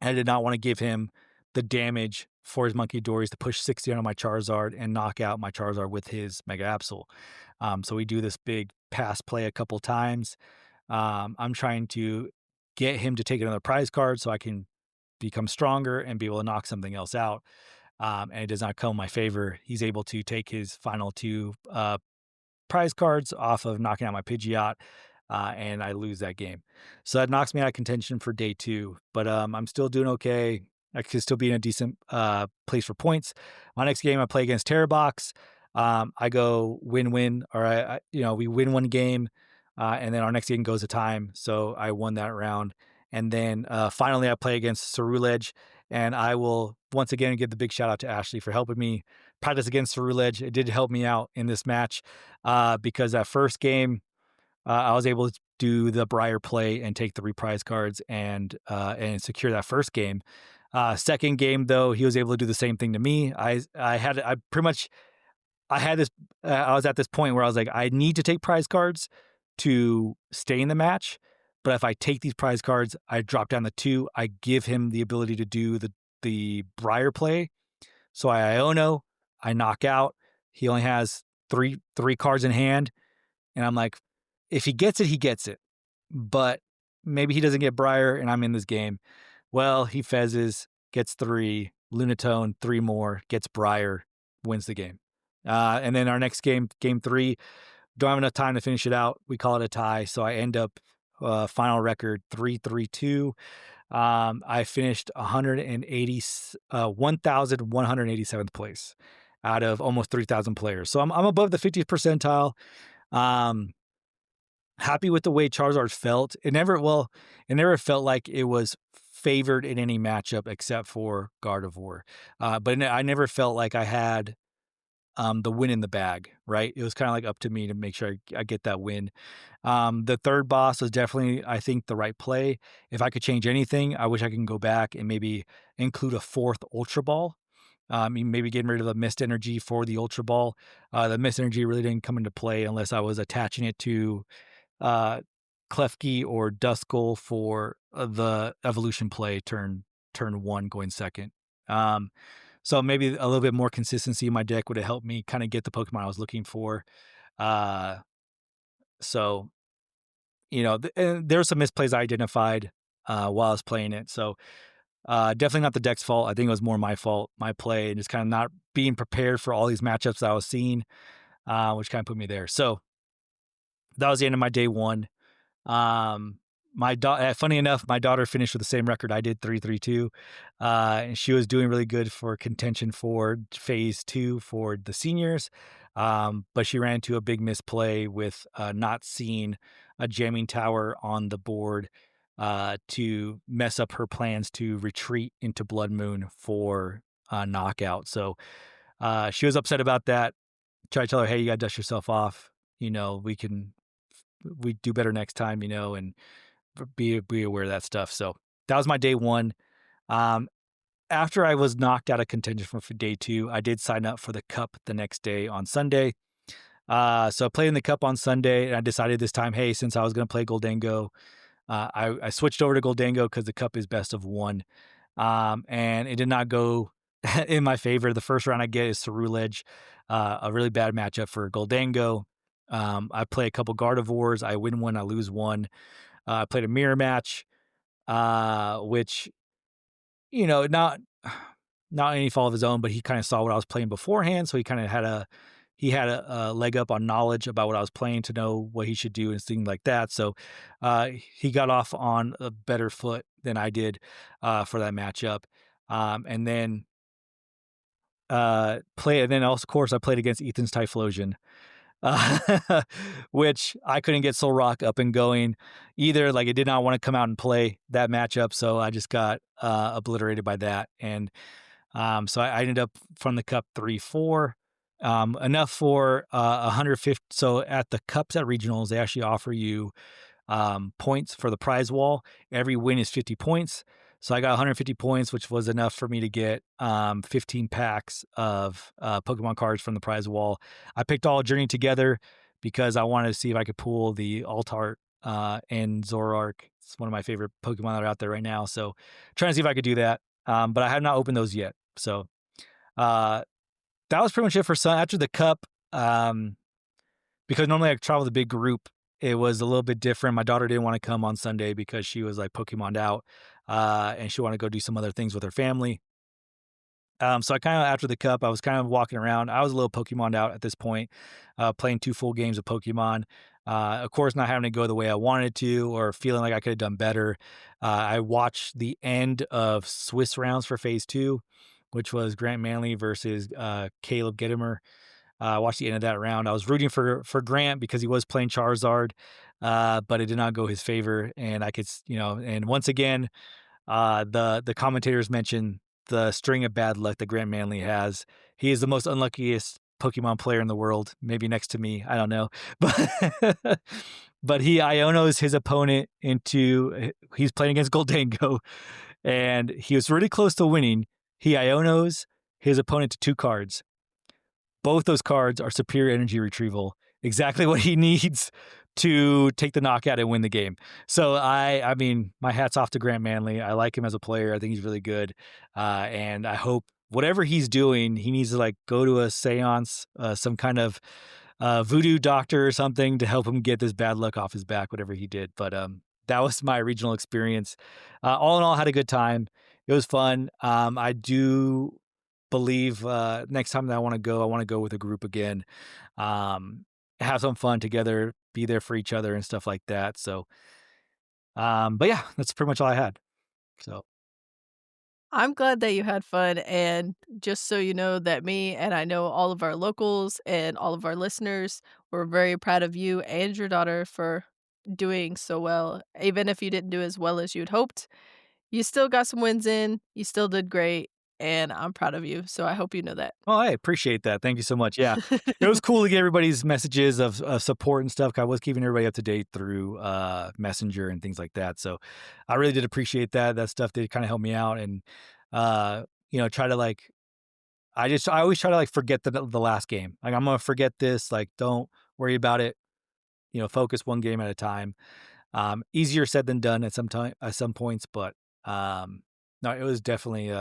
I did not want to give him the damage for his Monkey Dories to push 60 on my Charizard and knock out my Charizard with his Mega Absol. So we do this big pass play a couple times. I'm trying to get him to take another prize card so I can become stronger and be able to knock something else out. And it does not come in my favor. He's able to take his final 2 prize cards off of knocking out my Pidgeot, and I lose that game. So that knocks me out of contention for day 2, but I'm still doing okay. I could still be in a decent place for points. My next game I play against Terrabox. I go win-win, or we win one game, and then our next game goes to time. So I won that round. And then finally, I play against Cerulege, and I will once again give the big shout out to Ashley for helping me practice against Cerulege. It did help me out in this match because that first game, I was able to do the Briar play and take the reprise cards and secure that first game. Second game though, he was able to do the same thing to me. I pretty much I had this. I was at this point where I was like, I need to take prize cards to stay in the match. But if I take these prize cards, I drop down the 2. I give him the ability to do the Briar play. So I Iono, I knock out. He only has three cards in hand, and I'm like, if he gets it, he gets it. But maybe he doesn't get Briar, and I'm in this game. Well, he fezzes, gets 3, Lunatone, 3 more, gets Briar, wins the game. And then our next game, game 3, don't have enough time to finish it out. We call it a tie. So I end up final record 3-3-2. I finished 1,187th place out of almost 3,000 players. So I'm above the 50th percentile. Um, Happy with the way Charizard felt. It never felt like it was favored in any matchup except for Gardevoir. But I never felt like I had the win in the bag, right? It was kind of like up to me to make sure I get that win. The third boss was definitely, I think, the right play. If I could change anything, I wish I can go back and maybe include a 4th Ultra Ball. Maybe getting rid of the Mist Energy for the Ultra Ball. The Mist Energy really didn't come into play unless I was attaching it to uh, Klefki or Duskull for the evolution play turn 1 going second. So maybe a little bit more consistency in my deck would have helped me kind of get the Pokemon I was looking for. Uh, so and there were some misplays I identified while I was playing it. So definitely not the deck's fault. I think it was more my fault, my play, and just kind of not being prepared for all these matchups that I was seeing, which kind of put me there. So that was the end of my day 1. Um, funny enough, my daughter finished with the same record I did, 3-3-2, and she was doing really good for contention for phase 2 for the seniors. But she ran into a big misplay with not seeing a jamming tower on the board to mess up her plans to retreat into Blood Moon for knockout. So she was upset about that. Tried to tell her, hey, you got to dust yourself off. We do better next time, and be aware of that stuff. So that was my day 1. Um, After I was knocked out of contention for day 2, I did sign up for the cup the next day on Sunday. So I played in the cup on Sunday, and I decided this time, hey, since I was going to play Gholdengo, I switched over to Gholdengo because the cup is best of 1. And it did not go in my favor. The first round I get is Cerulege, a really bad matchup for Gholdengo. I play a couple Gardevoirs. I win 1, I lose 1. I played a mirror match, which, not any fault of his own, but he kind of saw what I was playing beforehand, so he kind of had a leg up on knowledge about what I was playing to know what he should do and things like that. So he got off on a better foot than I did for that matchup. And then of course, I played against Ethan's Typhlosion, which I couldn't get Soul Rock up and going either. Like, it did not want to come out and play that matchup, so I just got obliterated by that. And so I ended up from the cup 3-4, enough for 150. So at the cups at regionals, they actually offer you points for the prize wall. Every win is 50 points. So I got 150 points, which was enough for me to get 15 packs of Pokemon cards from the prize wall. I picked all Journey Together because I wanted to see if I could pull the Altart and Zoroark. It's one of my favorite Pokemon that are out there right now. So trying to see if I could do that. But I have not opened those yet. So that was pretty much it for Sun. After the Cup, because normally I travel with a big group, it was a little bit different. My daughter didn't want to come on Sunday because she was like Pokemoned out, and she wanted to go do some other things with her family. So I kind of, after the Cup, I was kind of walking around. I was a little Pokemoned out at this point, playing 2 full games of Pokemon. Of course, not having to go the way I wanted to or feeling like I could have done better. I watched the end of Swiss rounds for Phase 2, which was Grant Manley versus Caleb Gettimer. I watched the end of that round. I was rooting for Grant because he was playing Charizard, but it did not go his favor, and I could, and once again, the commentators mentioned the string of bad luck that Grant Manley has. He is the most unluckiest Pokemon player in the world, maybe next to me. I don't know, but he Iono's his opponent into. He's playing against Gholdengo, and he was really close to winning. He Iono's his opponent to two cards. Both those cards are superior energy retrieval, exactly what he needs to take the knockout and win the game. So I mean, my hat's off to Grant Manley. I like him as a player. I think he's really good, and I hope whatever he's doing, he needs to like go to a séance, some kind of voodoo doctor or something to help him get this bad luck off his back. Whatever he did, but that was my regional experience. All in all, had a good time. It was fun. I do believe next time that I want to go with a group again, have some fun together, be there for each other and stuff like that. So, but yeah, that's pretty much all I had. So, I'm glad that you had fun, and just so you know that me and I know all of our locals and all of our listeners were very proud of you and your daughter for doing so well. Even if you didn't do as well as you'd hoped, you still got some wins in, you still did great, and I'm proud of you, so I hope you know that. oh, I appreciate that. Thank you so much. Yeah, it was cool to get everybody's messages of support and stuff. 'Cause I was keeping everybody up to date through Messenger and things like that. So, I really did appreciate that. That stuff did kind of help me out, and try to like I always try to like forget the last game. Like I'm gonna forget this. Like don't worry about it. Focus one game at a time. Easier said than done at some points, but no, it was definitely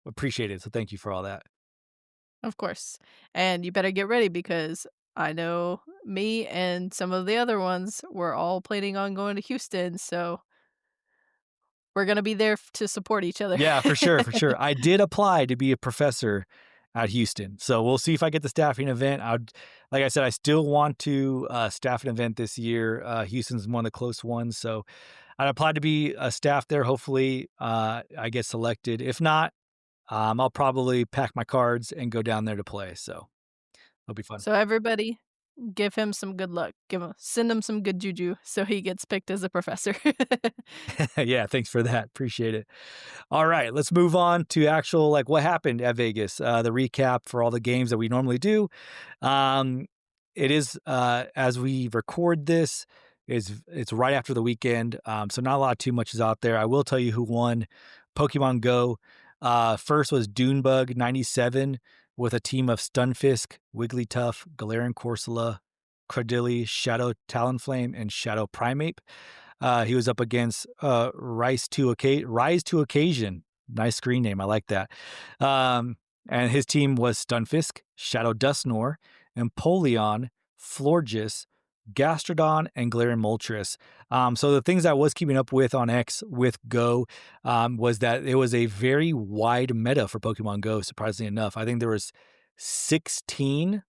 appreciated. So thank you for all that. Of course, and you better get ready because I know me and some of the other ones were all planning on going to Houston, so we're gonna be there to support each other. Yeah, for sure, for sure. I did apply to be a professor at Houston, so we'll see if I get the staffing event. Like I said, I still want to staff an event this year. Houston's one of the close ones, so I applied to be a staff there. Hopefully, I get selected. If not, I'll probably pack my cards and go down there to play. So it'll be fun. So everybody, give him some good luck. Send him some good juju so he gets picked as a professor. Yeah, thanks for that. Appreciate it. All right, let's move on to actual like what happened at Vegas. The recap for all the games that we normally do. Um, it is as we record this, it's right after the weekend. So not a lot too much is out there. I will tell you who won Pokemon Go. First was Dunebug 97 with a team of Stunfisk, Wigglytuff, Galarian Corsola, Cradily, Shadow Talonflame, and Shadow Primeape. He was up against Rise to Occasion. Nice screen name. I like that. And his team was Stunfisk, Shadow Dusknoir, Empoleon, Florges, Gastrodon, and Galarian Moltres. So the things I was keeping up with on X with Go was that it was a very wide meta for Pokemon Go, surprisingly enough. I think there was 16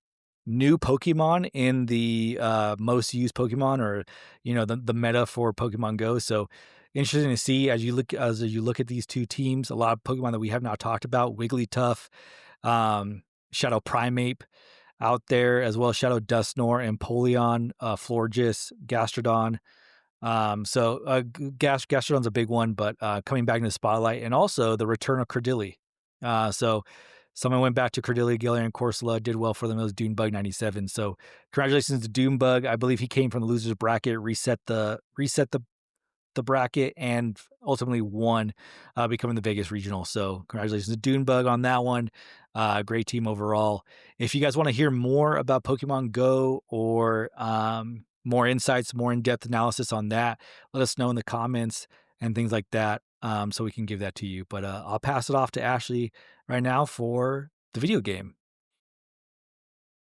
new Pokemon in the most used Pokemon or the meta for Pokemon Go. So interesting to see as you look at these two teams, a lot of Pokemon that we have not talked about, Wigglytuff, Shadow Primeape out there as well, Shadow Dusknoir, Empoleon, Florges, Gastrodon. Gastrodon's a big one, but coming back in the spotlight, and also the return of Cradily. So someone went back to Cradily, Galarian Corsola, did well for them. It was Dunebug 97. So congratulations to Dunebug. I believe he came from the losers bracket, reset the bracket, and ultimately won, becoming the Vegas regional. So congratulations to Dunebug on that one. Great team overall. If you guys want to hear more about Pokemon Go or more insights, more in-depth analysis on that, let us know in the comments and things like that, so we can give that to you. But I'll pass it off to Ashley right now for the video game.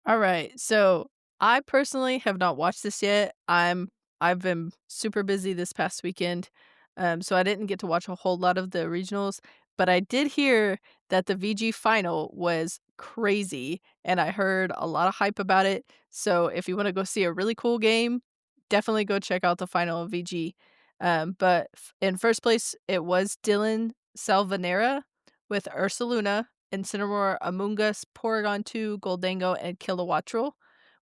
All right. So I personally have not watched this yet. I've been super busy this past weekend. So I didn't get to watch a whole lot of the regionals, but I did hear that the VG final was crazy and I heard a lot of hype about it. So if you want to go see a really cool game, definitely go check out the final of VG. But in first place, it was Dylan Salvanera with Ursaluna. Incineroar, Amoonguss, Porygon 2, Gholdengo, and Kilowattrel,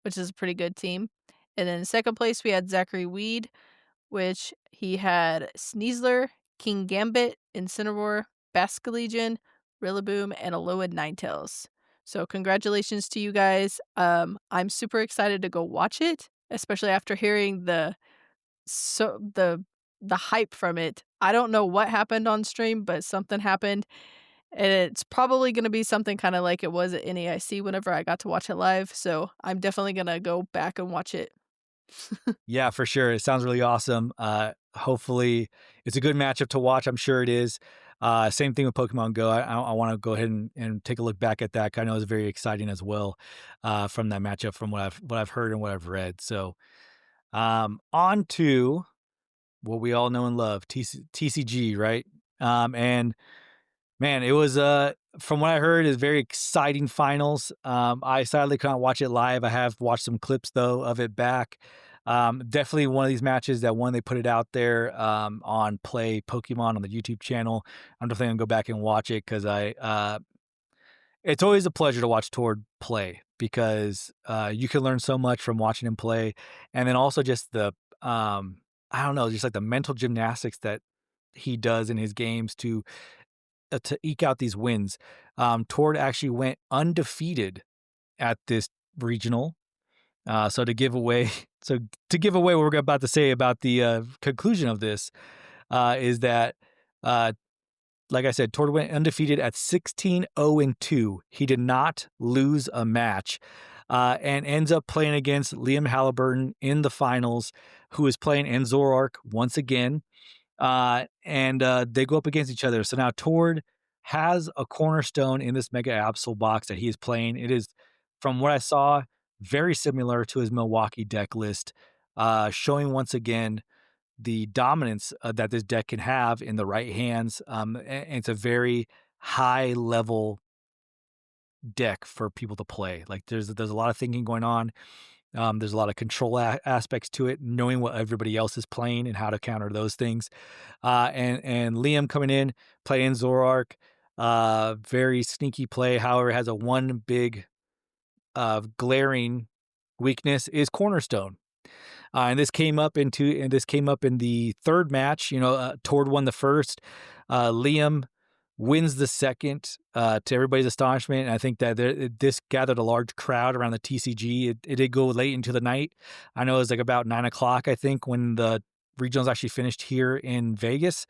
which is a pretty good team. And then in second place, we had Zachary Weed, which he had Sneasler, King Gambit, Incineroar, Basculegion, Rillaboom, and Alolan Ninetales. So congratulations to you guys. I'm super excited to go watch it, especially after hearing so the hype from it. I don't know what happened on stream, but something happened, and it's probably gonna be something kinda like it was at NAIC whenever I got to watch it live, so I'm definitely gonna go back and watch it. Yeah, for sure. It sounds really awesome. Hopefully, it's a good matchup to watch. I'm sure it is. Same thing with Pokemon Go. I want to go ahead and take a look back at that. 'Cause I know it's very exciting as well from that matchup, from what I've heard and what I've read. So, on to what we all know and love, TCG, right? And man, it was from what I heard, is very exciting finals. I sadly can't watch it live. I have watched some clips though of it back. Definitely one of these matches that when they put it out there on Play Pokemon on the YouTube channel, I'm definitely gonna go back and watch it because it's always a pleasure to watch Tord play because you can learn so much from watching him play, and then also just the I don't know, just like the mental gymnastics that he does in his games to eke out these wins. Tord actually went undefeated at this regional. So to give away, so to give away what we're about to say about the conclusion of this is that, uh, like I said, Tord went undefeated at 16-0-2. He did not lose a match. And ends up playing against Liam Halliburton in the finals, who is playing Enzorark once again. And they go up against each other. So now Tord has a cornerstone in this Mega Absol box that he is playing. It is, from what I saw, very similar to his Milwaukee deck list, showing once again the dominance that this deck can have in the right hands. And it's a very high level deck for people to play. Like there's a lot of thinking going on. There's a lot of control aspects to it, knowing what everybody else is playing and how to counter those things. And Liam coming in, playing Zorark, very sneaky play. However, has a one big glaring weakness is Cornerstone. And this came up in the third match. Tord won the first. Liam wins the second, to everybody's astonishment. And I think that this gathered a large crowd around the TCG. It did go late into the night. I know it was like about 9 o'clock, I think, when the regionals actually finished here in Vegas.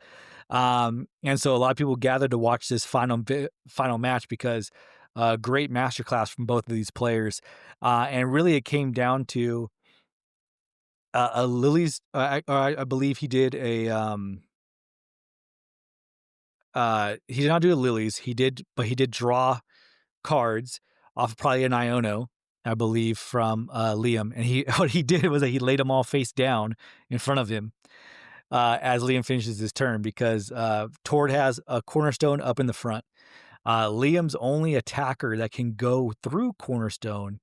And so a lot of people gathered to watch this final match because great masterclass from both of these players. And really it came down to a Lily's. I believe he did he did not do a Lily's. But he did draw cards off of probably an Iono, I believe, from Liam. And he what he did was that he laid them all face down in front of him as Liam finishes his turn because Tord has a cornerstone up in the front. Liam's only attacker that can go through cornerstone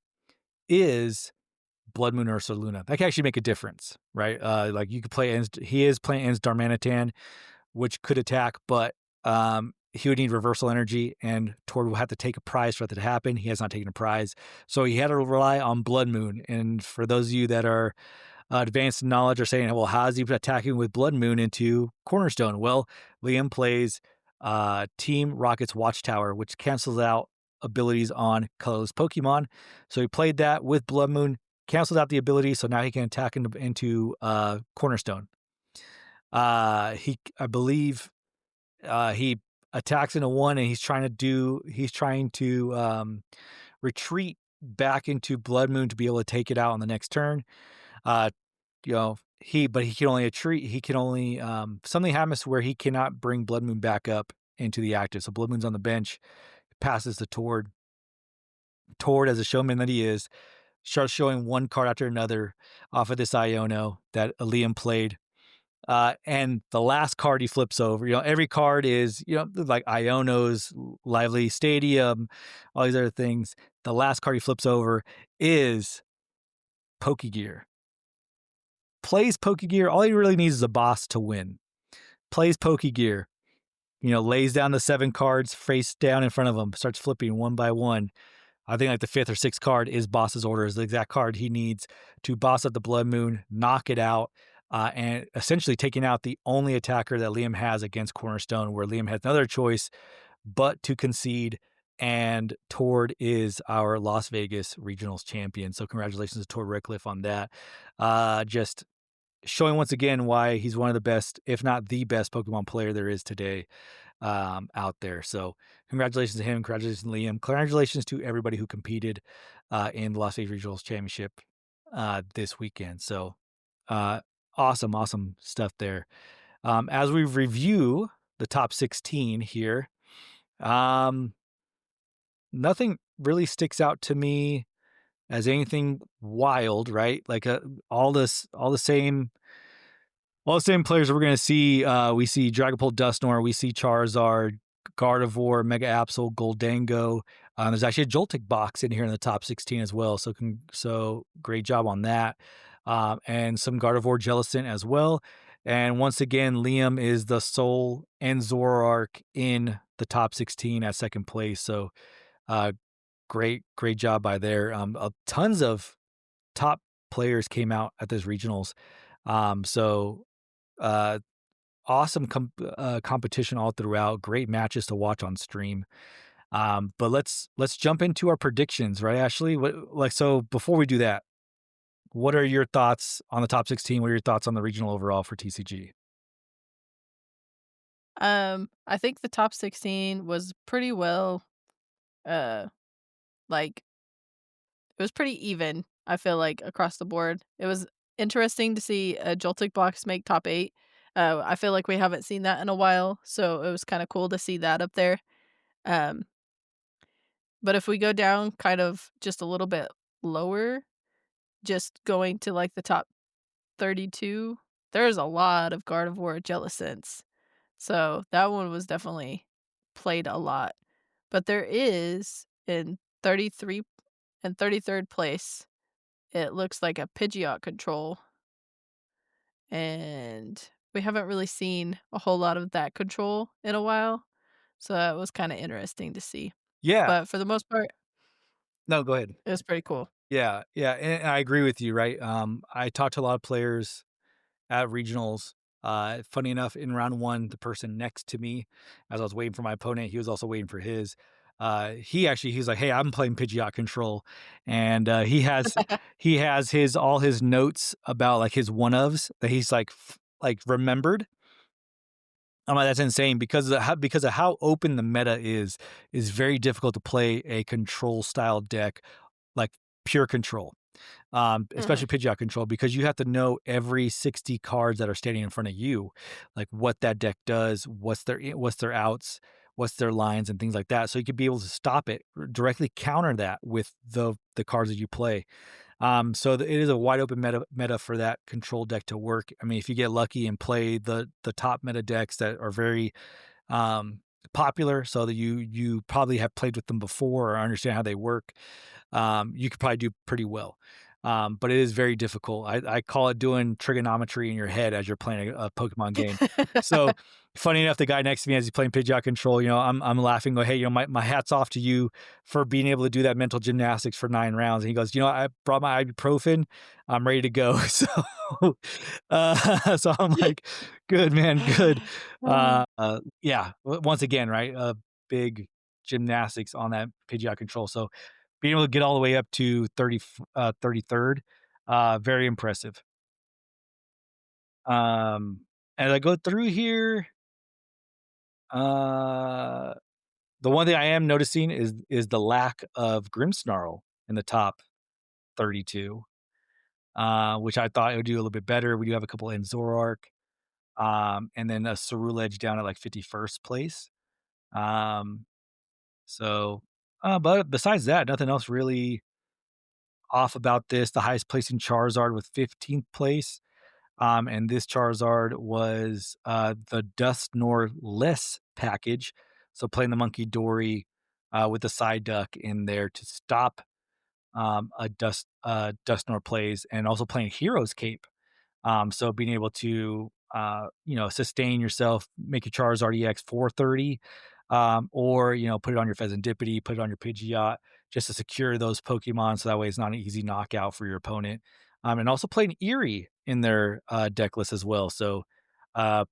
is Blood Moon Ursa Luna. That can actually make a difference, right? Like you could play he is playing Ends Darmanitan, which could attack, but he would need reversal energy, and Tord will have to take a prize for that to happen. He has not taken a prize, so he had to rely on Blood Moon. And for those of you that are advanced in knowledge are saying, well, how is he attacking with Blood Moon into Cornerstone? Well, Liam plays Team Rocket's Watchtower, which cancels out abilities on colorless Pokemon. So he played that with Blood Moon, cancels out the ability, so now he can attack into Cornerstone. I believe he attacks into one, and he's trying to retreat back into Blood Moon to be able to take it out on the next turn. Uh, but he can only retreat. He can only something happens where he cannot bring Blood Moon back up into the active. So Blood Moon's on the bench, passes to Tord. Tord, as a showman that he is, starts showing one card after another off of this Iono that Liam played. And the last card he flips over, every card is, like Iono's Lively Stadium, all these other things. The last card he flips over is Pokegear. Plays Pokegear. All he really needs is a boss to win. Plays Pokegear. lays down the 7 cards face down in front of him, starts flipping one by one. I think like the 5th or 6th card is Boss's Order, is the exact card he needs to boss up the Blood Moon, knock it out, and essentially taking out the only attacker that Liam has against Cornerstone, where Liam has another choice but to concede. And Tord is our Las Vegas Regionals champion. So congratulations to Tord Redcliffe on that. Just showing once again why he's one of the best, if not the best, Pokemon player there is today out there. So congratulations to him. Congratulations to Liam. Congratulations to everybody who competed in the Las Vegas Regionals Championship this weekend. So uh, awesome stuff there. As we review the top 16 here, um, nothing really sticks out to me as anything wild, right? Like all this, all the same players we're going to see. We see Dragapult, Dusknoir, we see Charizard, Gardevoir, Mega Absol, Gholdengo. There's actually a Joltik box in here in the top 16 as well. So great job on that. And some Gardevoir Jellicent as well. And once again, Liam is the sole and Zoroark in the top 16 at second place. So uh, great job by there. Tons of top players came out at this regionals. So uh, awesome competition all throughout. Great matches to watch on stream. But let's jump into our predictions, right, Ashley? So before we do that, what are your thoughts on the top 16? What are your thoughts on the regional overall for TCG? I think the top 16 was pretty well, uh, like, it was pretty even, I feel like, across the board. It was interesting to see a Joltik box make top 8. I feel like we haven't seen that in a while, so it was kinda cool to see that up there. Um, but if we go down kind of just a little bit lower, just going to, like, the top 32, there's a lot of Gardevoir Jellicents. So, that one was definitely played a lot. But there is in 33 and 33rd place, it looks like a Pidgeot control, and we haven't really seen a whole lot of that control in a while, so that was kinda interesting to see. Yeah. But for the most part, No, go ahead. it was pretty cool. Yeah, and I agree with you, right? I talked to a lot of players at regionals. Funny enough, in round one, the person next to me, as I was waiting for my opponent, he was also waiting for his. He's like, "Hey, I'm playing Pidgeot Control," and he has his all his notes about like his one ofs that he's like remembered. I'm like, that's insane because of how open the meta is very difficult to play a control style deck like pure control, Mhm, especially Pidgeot control, because you have to know every 60 cards that are standing in front of you, like what that deck does, what's their outs, what's their lines, and things like that. So you could be able to stop it, directly counter that with the cards that you play. So it is a wide open meta for that control deck to work. I mean, if you get lucky and play the top meta decks that are very popular, so that you probably have played with them before or understand how they work, you could probably do pretty well. But it is very difficult. I call it doing trigonometry in your head as you're playing a Pokemon game. So funny enough, the guy next to me as he's playing Pidgeot Control, I'm laughing, go, hey, my hat's off to you for being able to do that mental gymnastics for 9 rounds. And he goes, I brought my ibuprofen, I'm ready to go. So I'm like, good man, good. Yeah, once again, right? Big gymnastics on that Pidgeot Control. So being able to get all the way up to 33rd, very impressive. As I go through here, uh, the one thing I am noticing is the lack of Grimmsnarl in the top 32, which I thought it would do a little bit better. We do have a couple in Zoroark, and then a Ceruledge down at like 51st place. Um, but besides that, nothing else really off about this. The highest placing Charizard with 15th place. And this Charizard was the Dusknoir less package. So playing the Monkey Dory with the side duck in there to stop a Dusknoir plays, and also playing Hero's Cape. So being able to sustain yourself, make your Charizard EX 430, or put it on your Pheasantipity, put it on your Pidgeot, just to secure those Pokemon, so that way it's not an easy knockout for your opponent. And also play an Eerie in their deck list as well. So,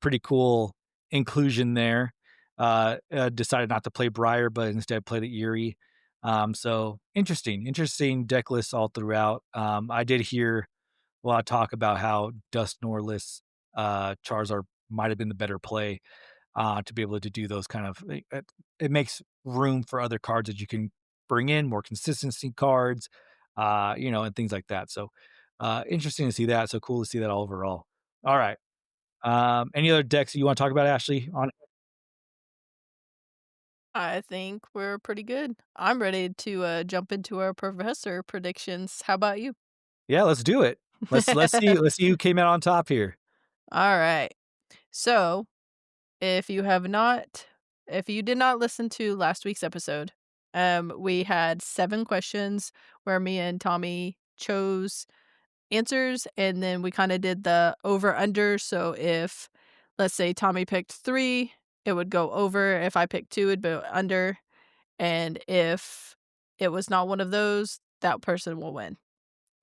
pretty cool inclusion there. Decided not to play Briar, but instead play the Eerie. So interesting deck lists all throughout. I did hear a lot of talk about how Dusknoir-less Charizard might have been the better play to be able to do those kind of. It makes room for other cards that you can bring in, more consistency cards, and things like that. So interesting to see that. So cool to see that all overall. All right. Any other decks you want to talk about, Ashley? On I think we're pretty good. I'm ready to, jump into our professor predictions. How about you? Yeah, let's do it. Let's see who came out on top here. Alright. So, if you have not if you did not listen to last week's episode, we had 7 questions where me and Tommy chose answers, and then we kinda did the over/under, so if, let's say, Tommy picked 3, it would go over, if I picked 2, it'd go under, and if it was not one of those, that person will win.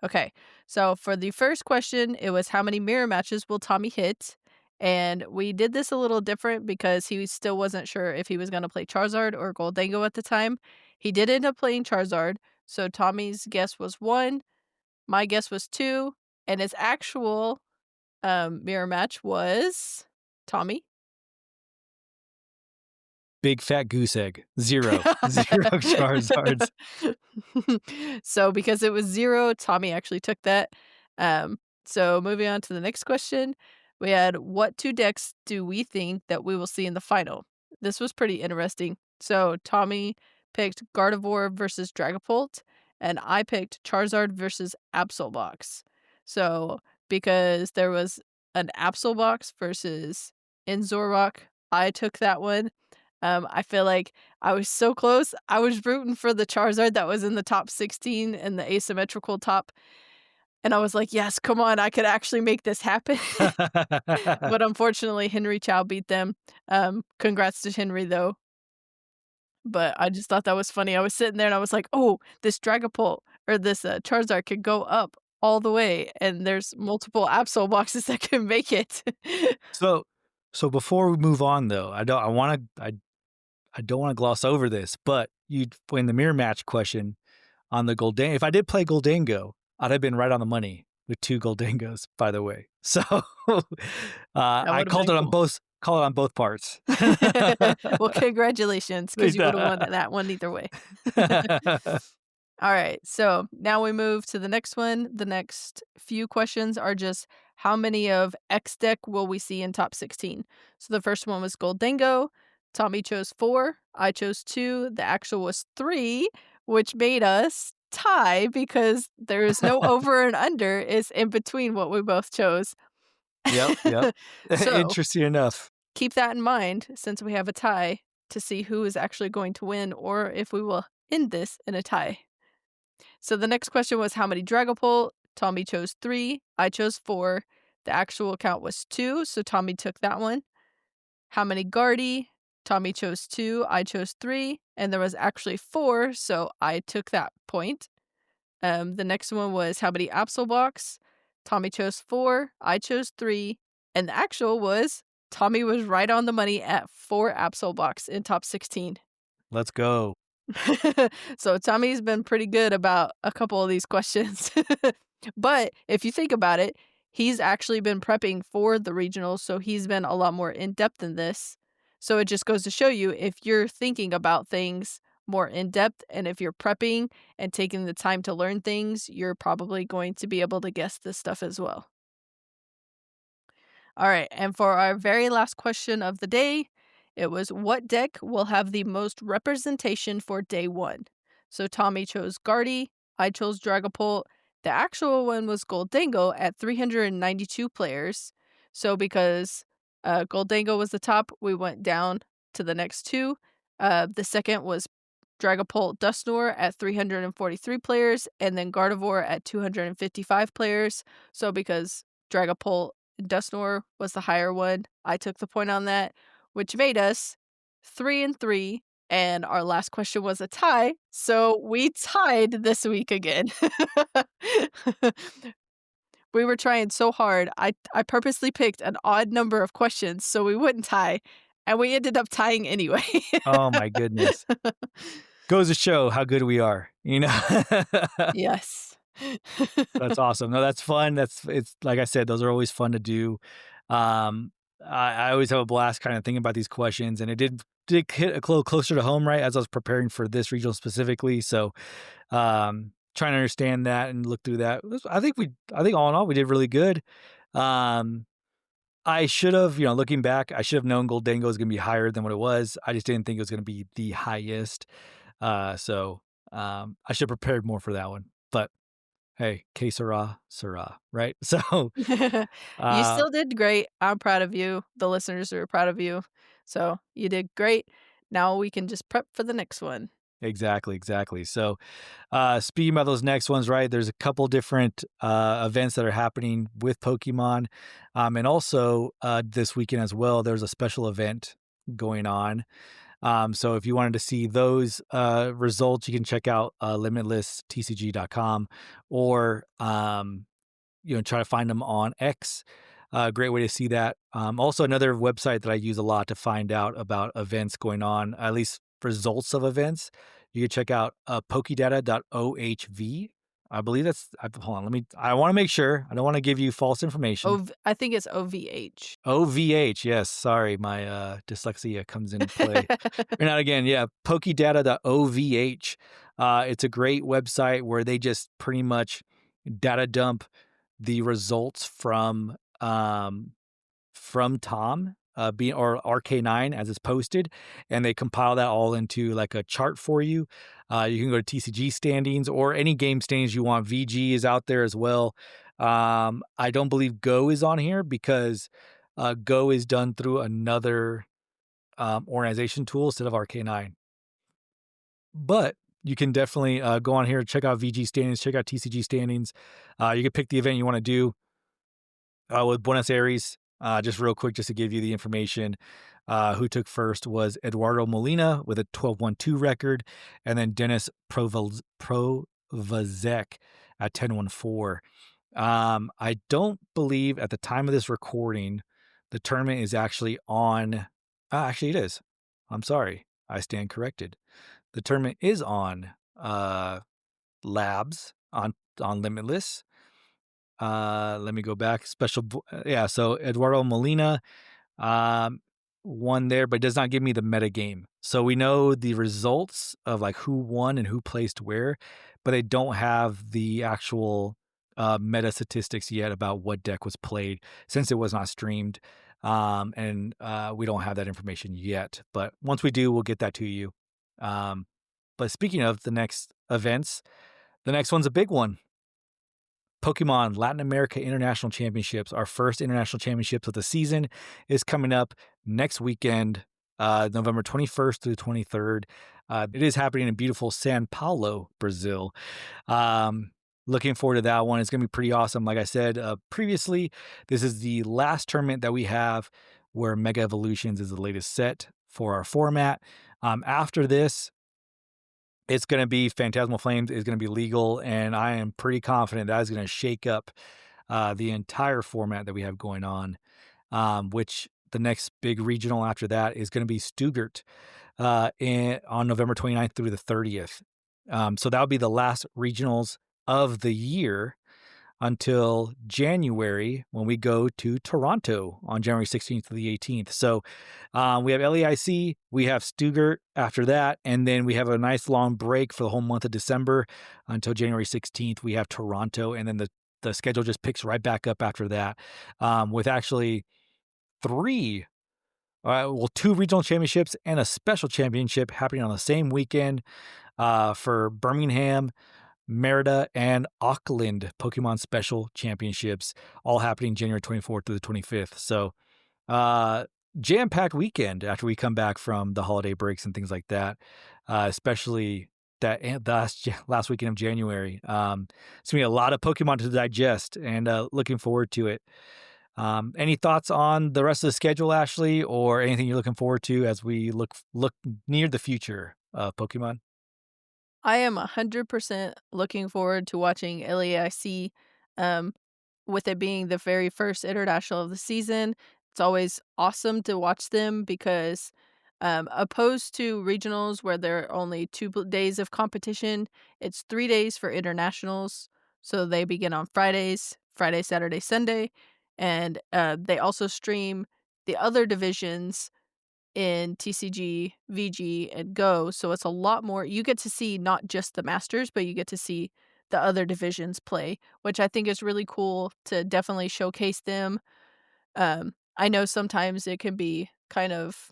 Okay, so for the first question, it was how many mirror matches will Tommy hit? And we did this a little different because he still wasn't sure if he was going to play Charizard or Gholdengo at the time. He did end up playing Charizard, so Tommy's guess was 1, my guess was 2, and his actual mirror match was Tommy. Big fat goose egg. Zero. Zero Charizards. So because it was 0, Tommy actually took that. So moving on to the next question, we had what 2 decks do we think that we will see in the final? This was pretty interesting. So Tommy picked Gardevoir versus Dragapult, and I picked Charizard versus Absolbox. So because there was an Absolbox versus Inzorrock, I took that one. I feel like I was so close. I was rooting for the Charizard that was in the top 16 and the asymmetrical top, and I was like, "Yes, come on, I could actually make this happen." But unfortunately, Henry Chow beat them. Congrats to Henry, though. But I just thought that was funny. I was sitting there and I was like, "Oh, this Dragapult or this, Charizard could go up all the way, and there's multiple Absol boxes that can make it." So so before we move on though, I don't wanna gloss over this, but you in the mirror match question on the Golden if I did play Gholdengo, I'd have been right on the money with 2 Gholdengos, by the way. So, That I would've been cool. call it on both parts. Well, congratulations, because you would've won that one either way. Alright, so now we move to the next one. The next few questions are just how many of X deck will we see in top 16? So the first one was Gholdengo. Tommy chose 4. I chose 2. The actual was 3, which made us tie because there is no over and under. It's in between what we both chose. Yep, yep. So Interesting enough. keep that in mind since we have a tie to see who is actually going to win or if we will end this in a tie. So the next question was how many Dragapult? Tommy chose 3. I chose 4. The actual count was 2, so Tommy took that one. How many Guardy? Tommy chose 2. I chose 3. And there was actually 4, so I took that point. The next one was how many Absolbox? Tommy chose 4. I chose 3. And the actual was Tommy was right on the money at 4 Absolbox in top 16. Let's go. So Tommy's been pretty good about a couple of these questions. But if you think about it, he's actually been prepping for the regionals, so he's been a lot more in depth in this. So it just goes to show you if you're thinking about things more in depth and if you're prepping and taking the time to learn things, you're probably going to be able to guess this stuff as well. All right, and for our very last question of the day, it was what deck will have the most representation for day 1? So Tommy chose Guardy, I chose Dragapult. The actual one was Gholdengo at 392 players. So because Gholdengo was the top, we went down to the next 2. The second was Dragapult Dusknoir at 343 players, and then Gardevoir at 255 players. So because Dragapult Dusknoir was the higher one. I took the point on that, which made us 3 and 3, and our last question was a tie, so we tied this week again. We were trying so hard. I purposely picked an odd number of questions so we wouldn't tie, and we ended up tying anyway. Oh my goodness. Goes to show how good we are, you know? Yes. That's awesome. No, that's fun. It's like I said, those are always fun to do. Um, I always have a blast kind of thinking about these questions, and it did hit a little closer to home, right, as I was preparing for this regional specifically. So, trying to understand that and look through that. I think all in all, we did really good. Um, I should have, looking back, I should have known Gholdengo was going to be higher than what it was. I just didn't think it was going to be the highest. I should have prepared more for that one. But hey, que sera, sera, right? So, You uh, still did great. I'm proud of you. The listeners are proud of you. So, you did great. Now we can just prep for the next one. exactly, exactly. So, speaking about those next ones, right? There's a couple different events that are happening with Pokemon, and also this weekend as well. There's a special event going on. So if you wanted to see those results, you can check out limitlesstcg.com or try to find them on X. Great way to see that. Also, another website that I use a lot to find out about events going on, at least results of events. You can check out pokedata.ohv. I believe hold on. I want to make sure. I don't want to give you false information. I think it's OVH. OVH, yes. Sorry, my dyslexia comes into play. And now again, yeah, pokedata.ovh. It's a great website where they just pretty much data dump the results from Tom, being or RK9 as it's posted, and they compile that all into like a chart for you. You can go to TCG standings or any game standings you want. VG is out there as well. I don't believe Go is on here because Go is done through another organization tool instead of RK9. But you can definitely go on here, check out VG standings, check out TCG standings. You can pick the event you want to do with Buenos Aires. Just real quick, just to give you the information, who took first was Eduardo Molina with a 12-1-2 record, and then Dennis Provazek at 10-1-4. I don't believe at the time of this recording, the tournament is actually on. Actually, it is. I'm sorry. I stand corrected. The tournament is on Labs on Limitless. Let me go back. Yeah. So Eduardo Molina um, won there, but it does not give me the meta game. So we know the results of like who won and who placed where, but they don't have the actual meta statistics yet about what deck was played since it was not streamed. And we don't have that information yet. But once we do, we'll get that to you. But speaking of the next events, the next one's a big one. Pokemon Latin America International Championships, our first international championships of the season, is coming up next weekend, November 21st through 23rd. It is happening in beautiful Sao Paulo, Brazil. Looking forward to that one. It's going to be pretty awesome. Like I said previously, this is the last tournament that we have where Mega Evolutions is the latest set for our format. After this, it's going to be Phantasmal Flames is going to be legal, and I am pretty confident that is going to shake up the entire format that we have going on, which the next big regional after that is going to be Stuttgart on November 29th through the 30th. So that'll be the last regionals of the year until January when we go to Toronto on January 16th to the 18th. So we have LEIC, we have Stuttgart after that, and then we have a nice long break for the whole month of December until January 16th. We have Toronto, and then the schedule just picks right back up after that with actually three. Two regional championships and a special championship happening on the same weekend for Birmingham, Merida, and Auckland Pokemon Special Championships, all happening January 24th through the 25th. So, jam-packed weekend after we come back from the holiday breaks and things like that, especially that last weekend of January. It's going to be a lot of Pokemon to digest, and looking forward to it. Any thoughts on the rest of the schedule, Ashley, or anything you're looking forward to as we look near the future of Pokemon? I am 100% looking forward to watching LAIC, um, with it being the very first international of the season. It's always awesome to watch them because, opposed to regionals where there are only 2 days of competition, it's 3 days for internationals. So they begin on Fridays, Friday, Saturday, Sunday, and they also stream the other divisions in TCG, VG, and Go, so it's a lot more you get to see not just the Masters, but you get to see the other divisions play, which I think is really cool to definitely showcase them. I know sometimes it can be kind of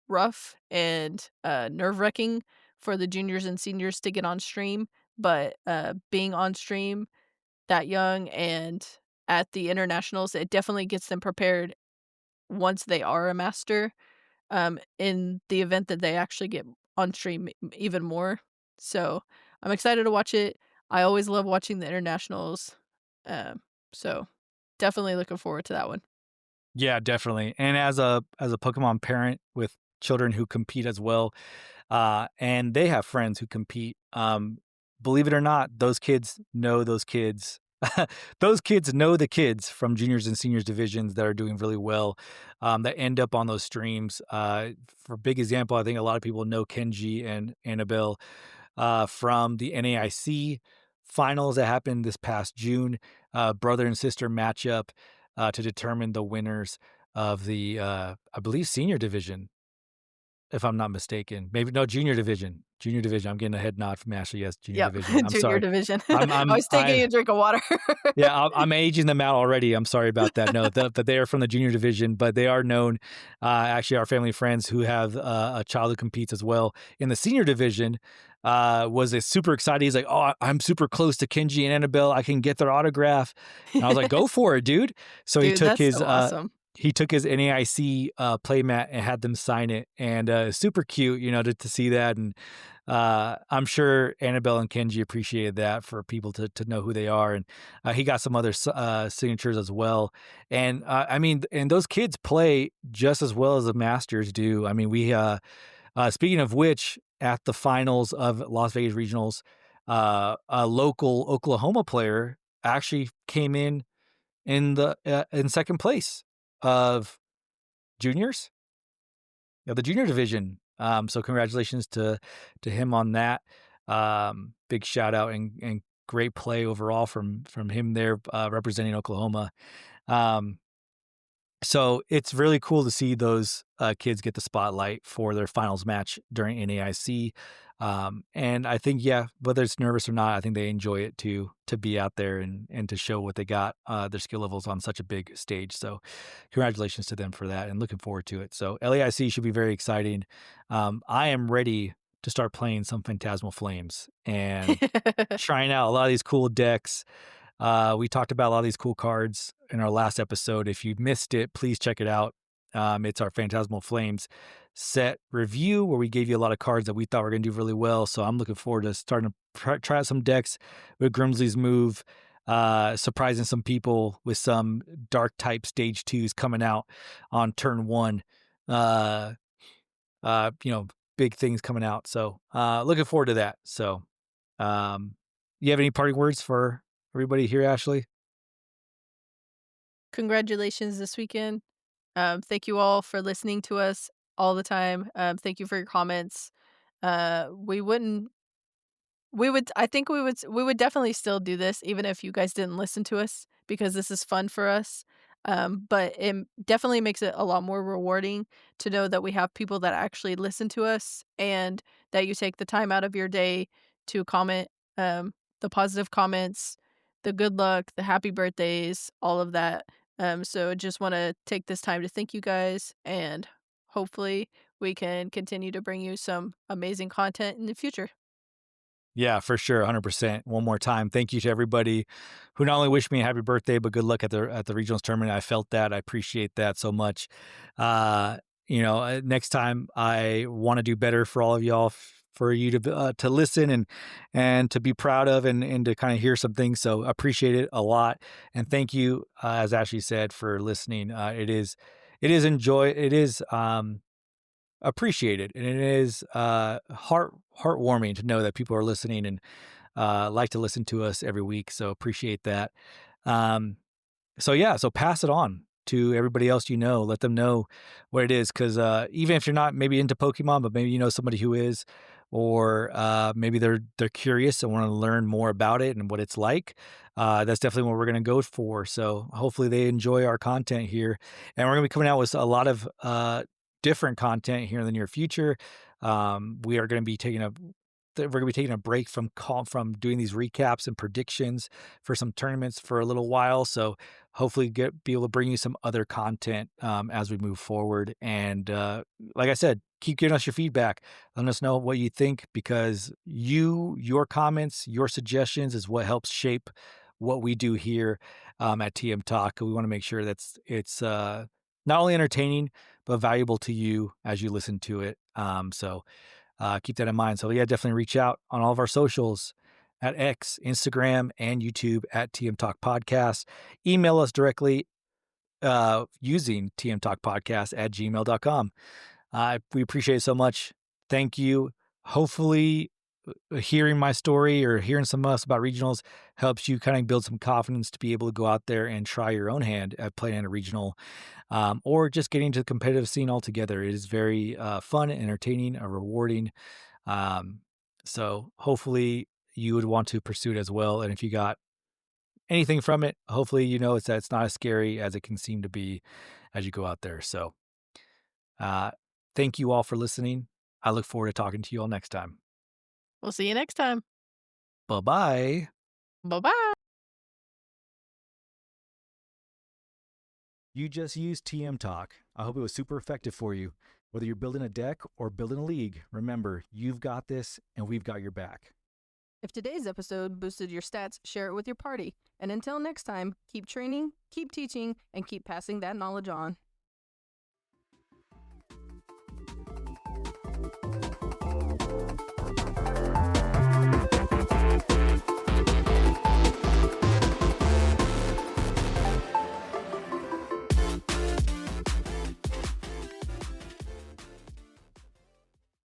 rough and, nerve-wracking for the juniors and seniors to get on stream, but, being on stream that young and at the internationals, it definitely gets them prepared once they are a master, in the event that they actually get on stream even more. So, I'm excited to watch it. I always love watching the internationals, so definitely looking forward to that one. Yeah, definitely. And as a Pokemon parent with children who compete as well, and they have friends who compete. Believe it or not, those kids know those kids. Those kids know the kids from juniors and seniors divisions that are doing really well, that end up on those streams. For big example, I think a lot of people know Kenji and Annabelle from the NAIC finals that happened this past June, brother and sister matchup to determine the winners of the, I believe, senior division, if I'm not mistaken. Maybe no, junior division. Junior division. I'm getting a head nod from Ashley. Yes, junior Yep, division. I'm junior sorry. division. I'm I I'm was taking I a drink of water. yeah, I'm aging them out already. I'm sorry about that. No, but they are from the junior division, but they are known. Actually, our family friends who have a child who competes as well in the senior division was a super excited. He's like, "Oh, I'm super close to Kenji and Annabelle. I can get their autograph." And I was like, "Go for it, dude!" So Dude, that's so awesome. he took his NAIC playmat and had them sign it, and super cute, to see that. And I'm sure Annabelle and Kenji appreciated that for people to know who they are, and he got some other signatures as well. And I mean, and those kids play just as well as the Masters do. I mean, we speaking of which, at the finals of Las Vegas Regionals, a local Oklahoma player actually came in second place of juniors, yeah, the junior division. So congratulations to him on that. Big shout out and great play overall from him there representing Oklahoma. Um, so it's really cool to see those kids get the spotlight for their finals match during NAIC. And I think, yeah, whether it's nervous or not, I think they enjoy it too, to be out there and to show what they got, their skill levels on such a big stage. So congratulations to them for that and looking forward to it. So LAIC should be very exciting. I am ready to start playing some Phantasmal Flames and trying out a lot of these cool decks. We talked about a lot of these cool cards in our last episode. If you missed it, please check it out. It's our Phantasmal Flames set review where we gave you a lot of cards that we thought were going to do really well. So I'm looking forward to starting to try out some decks with Grimsley's move, surprising some people with some dark type stage twos coming out on turn one. Uh, you know, big things coming out. So looking forward to that. So you have any parting words for everybody here, Ashley? Congratulations this weekend. Thank you all for listening to us all the time. Thank you for your comments. We wouldn't we would I think we would definitely still do this even if you guys didn't listen to us because this is fun for us. But it definitely makes it a lot more rewarding to know that we have people that actually listen to us and that you take the time out of your day to comment, the positive comments, the good luck, the happy birthdays, all of that. So just want to take this time to thank you guys and hopefully we can continue to bring you some amazing content in the future. Yeah, for sure, 100%. One more time, thank you to everybody who not only wished me a happy birthday, but good luck at the regionals tournament. I felt that. I appreciate that so much. Next time I want to do better for all of y'all. for you to listen and to be proud of and to kind of hear some things. So appreciate it a lot, and thank you, as Ashley said, for listening. It is appreciated, and it is heartwarming to know that people are listening and like to listen to us every week. So appreciate that. Um, so yeah, so pass it on to everybody else you know. Let them know what it is, because even if you're not maybe into Pokemon, but maybe you know somebody who is, or maybe they're curious and want to learn more about it and what it's like. That's definitely what we're going to go for. So hopefully they enjoy our content here, and we're going to be coming out with a lot of different content here in the near future. We are going to be taking a we're going to be taking a break from doing these recaps and predictions for some tournaments for a little while. So hopefully be able to bring you some other content as we move forward. And like I said, keep giving us your feedback. Let us know what you think, because your comments, your suggestions is what helps shape what we do here at TM Talk. We want to make sure it's not only entertaining but valuable to you as you listen to it. So keep that in mind. So yeah, definitely reach out on all of our socials at X, Instagram, and YouTube at TM Talk Podcast. Email us directly using tmtalkpodcast@gmail.com. We appreciate it so much. Thank you. Hopefully, hearing my story or hearing some of us about regionals helps you kind of build some confidence to be able to go out there and try your own hand at playing in a regional, or just getting into the competitive scene altogether. It is very fun, entertaining, and rewarding. Um, so hopefully you would want to pursue it as well. And if you got anything from it, hopefully you know it's not as scary as it can seem to be as you go out there. So uh, thank you all for listening. I look forward to talking to you all next time. We'll see you next time. Bye bye. Bye-bye. You just used TM Talk. I hope it was super effective for you. Whether you're building a deck or building a league, remember, you've got this and we've got your back. If today's episode boosted your stats, share it with your party. And until next time, keep training, keep teaching, and keep passing that knowledge on.